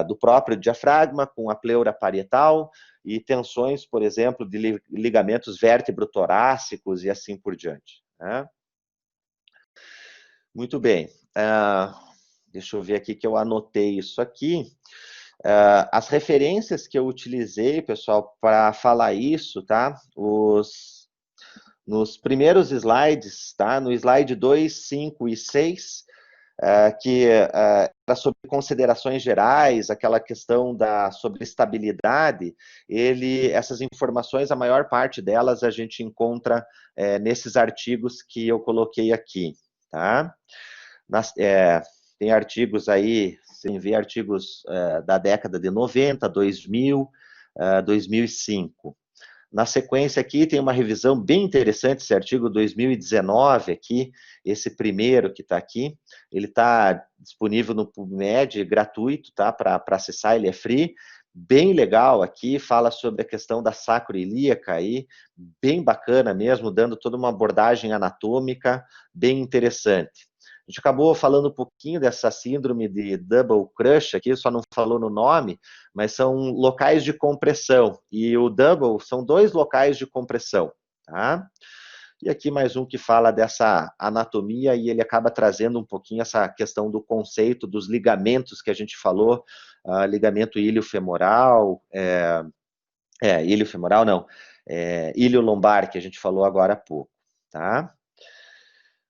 do próprio diafragma com a pleura parietal e tensões, por exemplo, de ligamentos vértebro-torácicos e assim por diante. Né? Muito bem. Deixa eu ver aqui que eu anotei isso aqui. As referências que eu utilizei, pessoal, para falar isso, tá? Nos primeiros slides, tá? No slide 2, 5 e 6, que era sobre considerações gerais, aquela questão sobre estabilidade, essas informações, a maior parte delas a gente encontra nesses artigos que eu coloquei aqui, tá? Tem artigos aí, você vê artigos da década de 90, 2000, 2005. Na sequência aqui tem uma revisão bem interessante, esse artigo 2019 aqui, esse primeiro que está aqui, ele está disponível no PubMed, gratuito, tá? Para acessar, ele é free, bem legal aqui, fala sobre a questão da sacroilíaca aí, bem bacana mesmo, dando toda uma abordagem anatômica bem interessante. A gente acabou falando um pouquinho dessa síndrome de double crush aqui, só não falou no nome, mas são locais de compressão, e o double são 2 locais de compressão, tá? E aqui mais um que fala dessa anatomia, e ele acaba trazendo um pouquinho essa questão do conceito dos ligamentos que a gente falou, ligamento ilho-femoral, ilho-femoral não, ilho-lombar, que a gente falou agora há pouco, tá?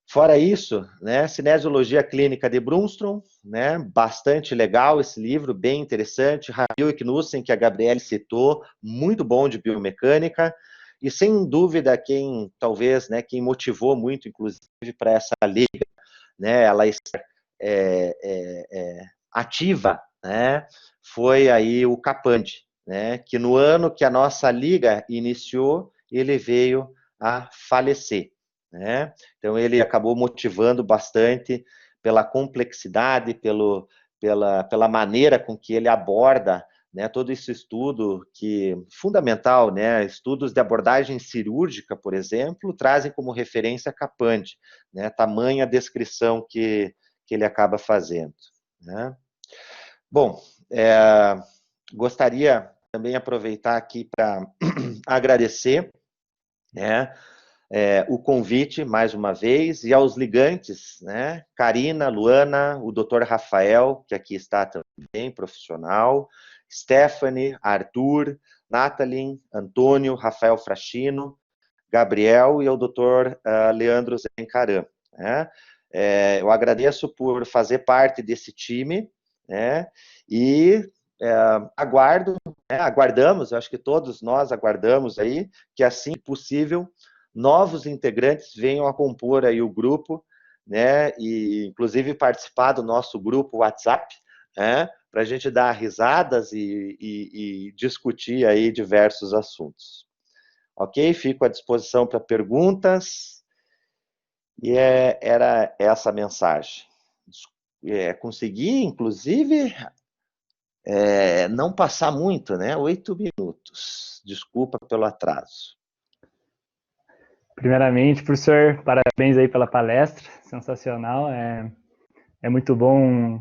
Fora isso, né, Cinesiologia Clínica de Brunstrom, né, bastante legal esse livro, bem interessante. Ramil e Knudsen, que a Gabriele citou, muito bom de biomecânica. E sem dúvida quem talvez, né, quem motivou muito, inclusive, para essa liga, né, ela ativa, né, foi aí o Capandi, né, que no ano que a nossa liga iniciou, ele veio a falecer, né? Então ele acabou motivando bastante pela complexidade, pela maneira com que ele aborda, né, todo esse estudo que fundamental, né, estudos de abordagem cirúrgica, por exemplo, trazem como referência Capandi, né, tamanha descrição que ele acaba fazendo, né? Bom, gostaria também aproveitar aqui para agradecer, né, o convite mais uma vez e aos ligantes, né, Karina, Luana, o Dr. Rafael, que aqui está também, profissional, Stephanie, Arthur, Nathalie, Antônio, Rafael Frachino, Gabriel e ao Dr. Leandro Zencaran, né? Eu agradeço por fazer parte desse time, né? E aguardamos, acho que todos nós aguardamos aí, que assim que possível, novos integrantes venham a compor aí o grupo, né? E inclusive participar do nosso grupo WhatsApp, né? Para a gente dar risadas e discutir aí diversos assuntos. Ok? Fico à disposição para perguntas. E era essa a mensagem. Consegui, inclusive, não passar muito, né? 8 minutos. Desculpa pelo atraso. Primeiramente, professor, parabéns aí pela palestra, sensacional. É muito bom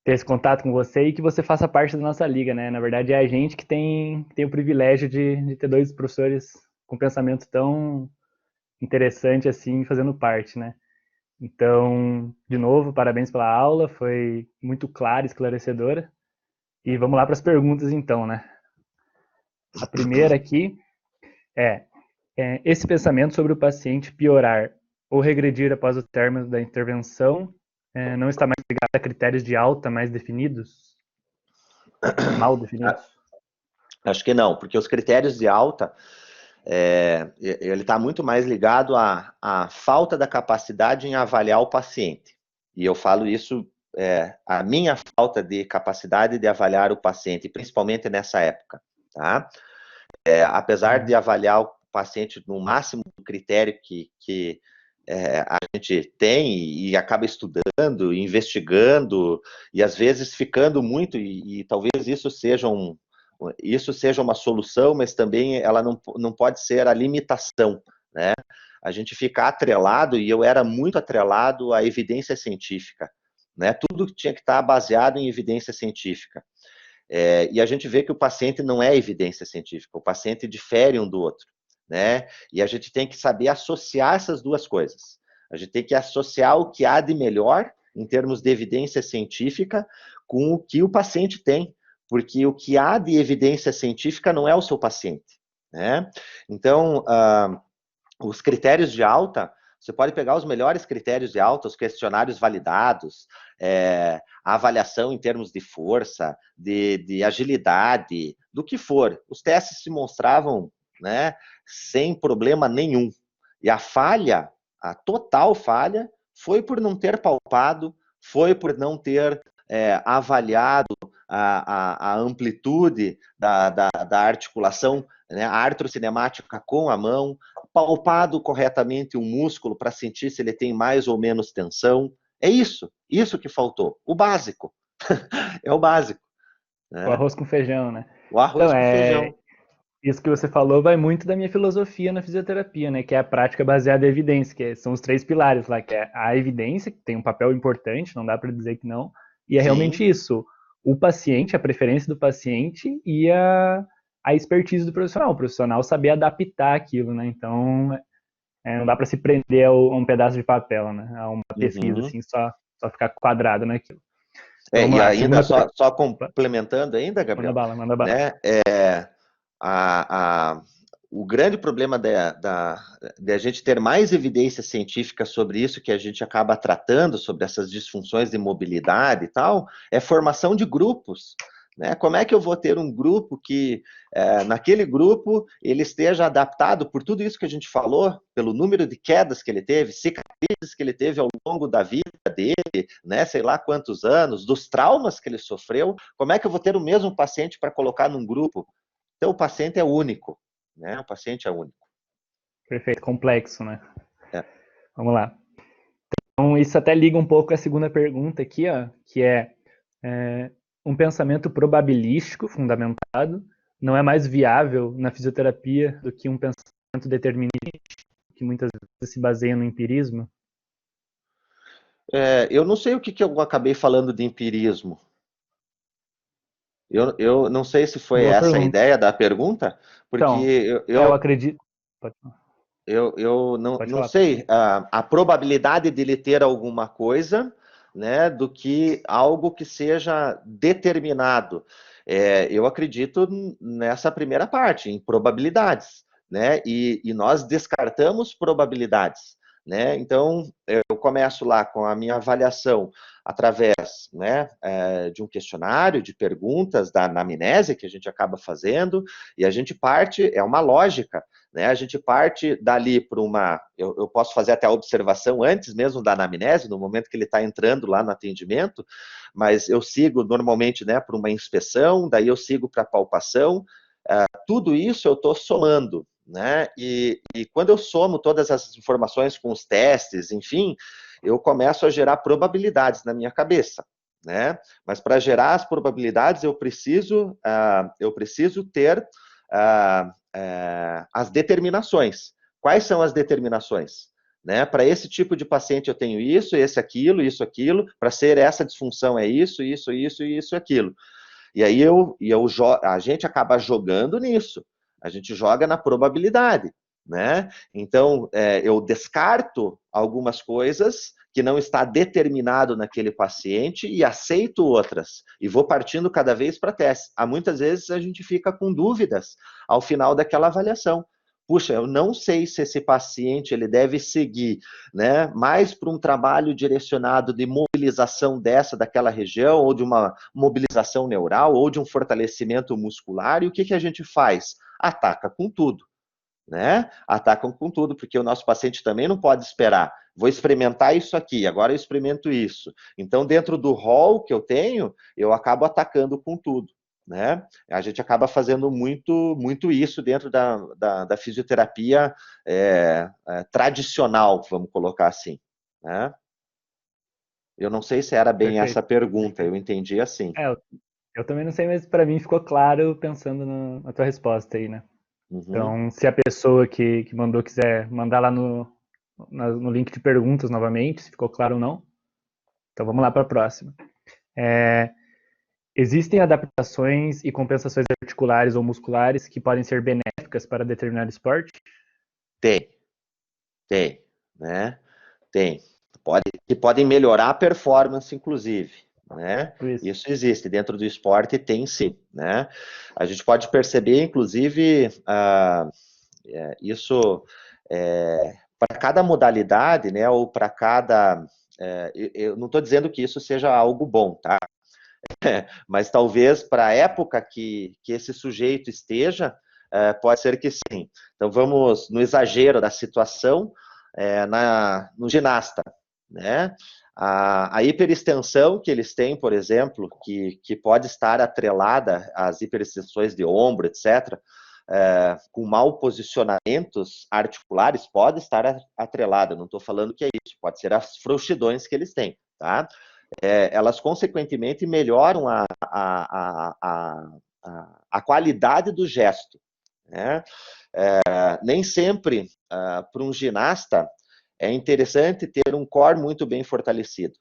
ter esse contato com você e que você faça parte da nossa liga, né? Na verdade, é a gente que tem o privilégio de ter dois professores com pensamento tão interessante assim, fazendo parte, né? Então, de novo, parabéns pela aula, foi muito clara, esclarecedora. E vamos lá para as perguntas então, né? A primeira aqui é esse pensamento sobre o paciente piorar ou regredir após o término da intervenção não está mais ligado a critérios de alta mais definidos? Mal definidos? Acho que não, porque os critérios de alta, ele está muito mais ligado à falta da capacidade em avaliar o paciente. E eu falo isso, a minha falta de capacidade de avaliar o paciente, principalmente nessa época, tá? Apesar de avaliar o paciente no máximo do critério que a gente tem e acaba estudando, investigando, e às vezes ficando muito, e talvez isso seja uma solução, mas também ela não pode ser a limitação, né? A gente fica atrelado, e eu era muito atrelado à evidência científica, né? Tudo tinha que estar baseado em evidência científica. E a gente vê que o paciente não é evidência científica, o paciente difere um do outro, né? E a gente tem que saber associar essas duas coisas. A gente tem que associar o que há de melhor, em termos de evidência científica, com o que o paciente tem, porque o que há de evidência científica não é o seu paciente, né? Então, os critérios de alta, você pode pegar os melhores critérios de alta, os questionários validados, a avaliação em termos de força, de agilidade, do que for. Os testes se mostravam, né, sem problema nenhum. E a falha, a total falha, foi por não ter palpado, foi por não ter avaliado a amplitude da articulação, né, a artrocinemática com a mão, palpado corretamente o músculo para sentir se ele tem mais ou menos tensão. É isso que faltou. O básico. É o básico. O arroz com feijão, né? O arroz com feijão. Isso que você falou vai muito da minha filosofia na fisioterapia, né? Que é a prática baseada em evidência, são os 3 pilares lá, que é a evidência, que tem um papel importante, não dá para dizer que não, e é realmente isso, o paciente, a preferência do paciente e a expertise do profissional, o profissional saber adaptar aquilo, né? Então, não dá para se prender a um pedaço de papel, né? A uma pesquisa, assim, só ficar quadrado naquilo. Então, E lá, ainda só complementando ainda, Gabriel, manda bala. né? o grande problema de a gente ter mais evidência científica sobre isso, que a gente acaba tratando, sobre essas disfunções de mobilidade e tal, é formação de grupos. Né? Como é que eu vou ter um grupo que, naquele grupo, ele esteja adaptado por tudo isso que a gente falou, pelo número de quedas que ele teve, cicatrizes que ele teve ao longo da vida dele, né? Sei lá quantos anos, dos traumas que ele sofreu, como é que eu vou ter o mesmo paciente para colocar num grupo? Então, o paciente é único, né? O paciente é único. Perfeito, complexo, né? É. Vamos lá. Então, isso até liga um pouco à segunda pergunta aqui, ó, que é um pensamento probabilístico fundamentado não é mais viável na fisioterapia do que um pensamento determinístico, que muitas vezes se baseia no empirismo? Eu não sei o que eu acabei falando de empirismo. Eu não sei se foi Boa essa a pergunta. ideia da pergunta, porque Então, eu acredito. Pode, eu pode não falar. sei a probabilidade de ele ter alguma coisa, né, do que algo que seja determinado. Eu acredito nessa primeira parte, em probabilidades, né, e nós descartamos probabilidades. Né? Então, eu começo lá com a minha avaliação através, né, de um questionário, de perguntas da anamnese que a gente acaba fazendo, e a gente parte, é uma lógica, né? A gente parte dali para uma. Eu posso fazer até a observação antes mesmo da anamnese, no momento que ele está entrando lá no atendimento, mas eu sigo normalmente, né, para uma inspeção, daí eu sigo para a palpação. Tudo isso eu estou somando. Né? E quando eu somo todas essas informações com os testes, enfim, eu começo a gerar probabilidades na minha cabeça. Né? Mas para gerar as probabilidades, eu preciso ter as determinações. Quais são as determinações? Né? Para esse tipo de paciente eu tenho isso, esse aquilo, isso, aquilo. Para ser essa disfunção é isso, isso, isso e isso, aquilo. E aí a gente acaba jogando nisso. A gente joga na probabilidade. Né? Então, eu descarto algumas coisas que não está determinado naquele paciente e aceito outras. E vou partindo cada vez para testes. Muitas vezes a gente fica com dúvidas ao final daquela avaliação. Puxa, eu não sei se esse paciente ele deve seguir, né, mais para um trabalho direcionado de mobilização daquela região, ou de uma mobilização neural, ou de um fortalecimento muscular, e o que a gente faz? Ataca com tudo. Né? Atacam com tudo, porque o nosso paciente também não pode esperar. Vou experimentar isso aqui, agora eu experimento isso. Então, dentro do rol que eu tenho, eu acabo atacando com tudo. Né? A gente acaba fazendo muito isso dentro da fisioterapia tradicional, vamos colocar assim. Né? Eu não sei se era bem essa Perfeito. pergunta, eu entendi assim. Eu também não sei, mas para mim ficou claro pensando na tua resposta aí, né? Uhum. Então, se a pessoa que mandou quiser mandar lá no link de perguntas novamente, se ficou claro ou não. Então, vamos lá para a próxima. Existem adaptações e compensações articulares ou musculares que podem ser benéficas para determinado esporte? Tem, né? Tem. Que podem melhorar a performance, inclusive. Né? Isso. Isso existe dentro do esporte, tem sim. Né? A gente pode perceber, inclusive, isso para cada modalidade, né? Ou para cada. Eu não estou dizendo que isso seja algo bom, tá? Mas talvez para a época que esse sujeito esteja, pode ser que sim. Então vamos no exagero da situação, no ginasta, né? A hiperextensão que eles têm, por exemplo, que pode estar atrelada às hiperextensões de ombro, etc., com mal posicionamentos articulares, pode estar atrelada. Não estou falando que é isso, pode ser as frouxidões que eles têm, tá? Elas consequentemente melhoram a qualidade do gesto. Né? Nem sempre, para um ginasta, é interessante ter um core muito bem fortalecido.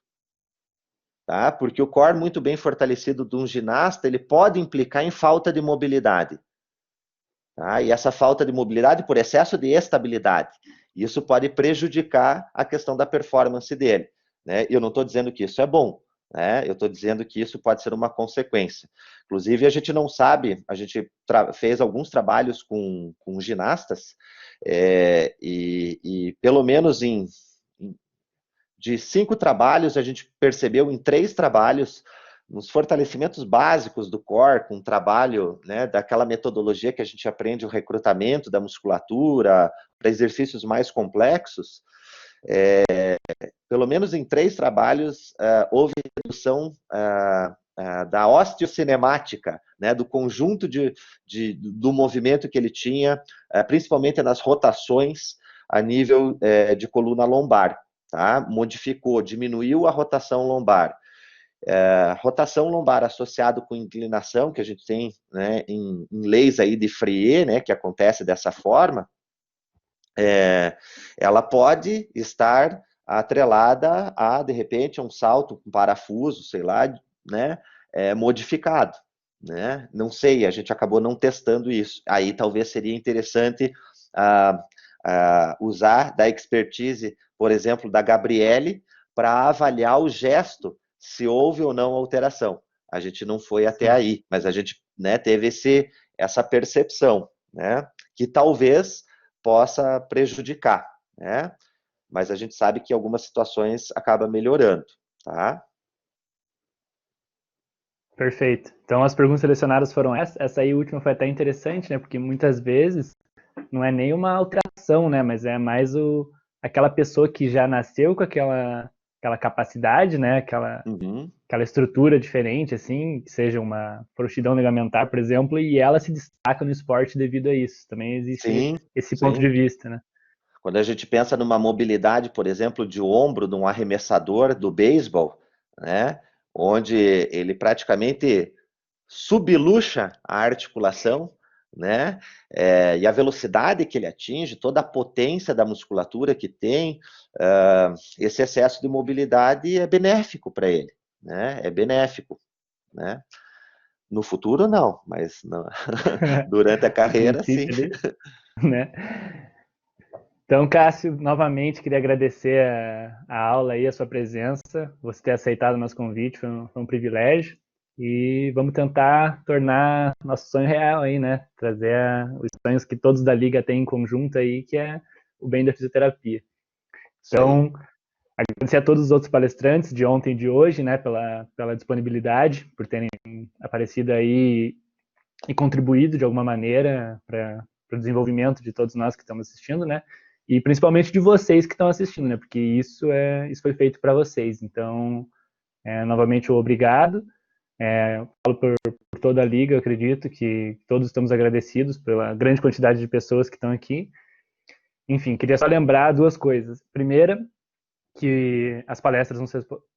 Tá? Porque o core muito bem fortalecido de um ginasta, ele pode implicar em falta de mobilidade. Tá? E essa falta de mobilidade por excesso de estabilidade. Isso pode prejudicar a questão da performance dele. Né? Eu não estou dizendo que isso é bom, né? Eu estou dizendo que isso pode ser uma consequência. Inclusive, a gente não sabe, a gente fez alguns trabalhos com ginastas, e pelo menos de 5 trabalhos, a gente percebeu em 3 trabalhos, nos fortalecimentos básicos do core, com trabalho, né, daquela metodologia que a gente aprende o recrutamento da musculatura para exercícios mais complexos, pelo menos em 3 trabalhos, houve redução da osteocinemática, né, do conjunto do movimento que ele tinha, principalmente nas rotações a nível de coluna lombar. Tá? Modificou, diminuiu a rotação lombar. Rotação lombar associado com inclinação, que a gente tem, né, em leis aí de Freire, né, que acontece dessa forma, ela pode estar atrelada a, de repente, um salto, um parafuso, sei lá, né, modificado. Né? Não sei, a gente acabou não testando isso. Aí talvez seria interessante usar da expertise, por exemplo, da Gabriele, para avaliar o gesto, se houve ou não alteração. A gente não foi até aí, mas a gente, né, teve essa percepção, né, que talvez possa prejudicar, né? Mas a gente sabe que em algumas situações acaba melhorando, tá? Perfeito. Então as perguntas selecionadas foram essa. Essa aí última foi até interessante, né? Porque muitas vezes não é nem uma alteração, né? Mas é mais aquela pessoa que já nasceu com aquela capacidade, né? Aquela estrutura diferente, assim, que seja uma frouxidão ligamentar, por exemplo, e ela se destaca no esporte devido a isso. Também existe Sim, esse ponto de sim. vista, né? Quando a gente pensa numa mobilidade, por exemplo, de ombro de um arremessador do beisebol, né? Onde ele praticamente subluxa a articulação, né? E a velocidade que ele atinge, toda a potência da musculatura que tem, esse excesso de mobilidade é benéfico para ele, né? É benéfico, né? No futuro, não, mas durante a No carreira, sim. princípio ali, né? Então, Cássio, novamente queria agradecer a aula e a sua presença, você ter aceitado o nosso convite, foi um privilégio. E vamos tentar tornar nosso sonho real aí, né? Trazer os sonhos que todos da Liga têm em conjunto aí, que é o bem da fisioterapia. Isso aí. Então, agradecer a todos os outros palestrantes de ontem e de hoje, né, pela disponibilidade, por terem aparecido aí e contribuído de alguma maneira para o desenvolvimento de todos nós que estamos assistindo, né? E principalmente de vocês que estão assistindo, né? Porque isso foi feito para vocês. Então, novamente, o obrigado. Falo por toda a liga, eu acredito que todos estamos agradecidos pela grande quantidade de pessoas que estão aqui. Enfim, queria só lembrar 2 coisas. Primeira, que as palestras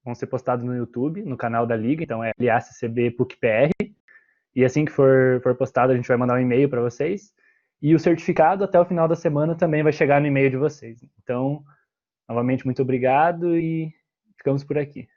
vão ser postadas no YouTube, no canal da Liga, então é LACCB PUC-PR, e assim que for postado a gente vai mandar um e-mail para vocês, e o certificado até o final da semana também vai chegar no e-mail de vocês. Então, novamente, muito obrigado e ficamos por aqui.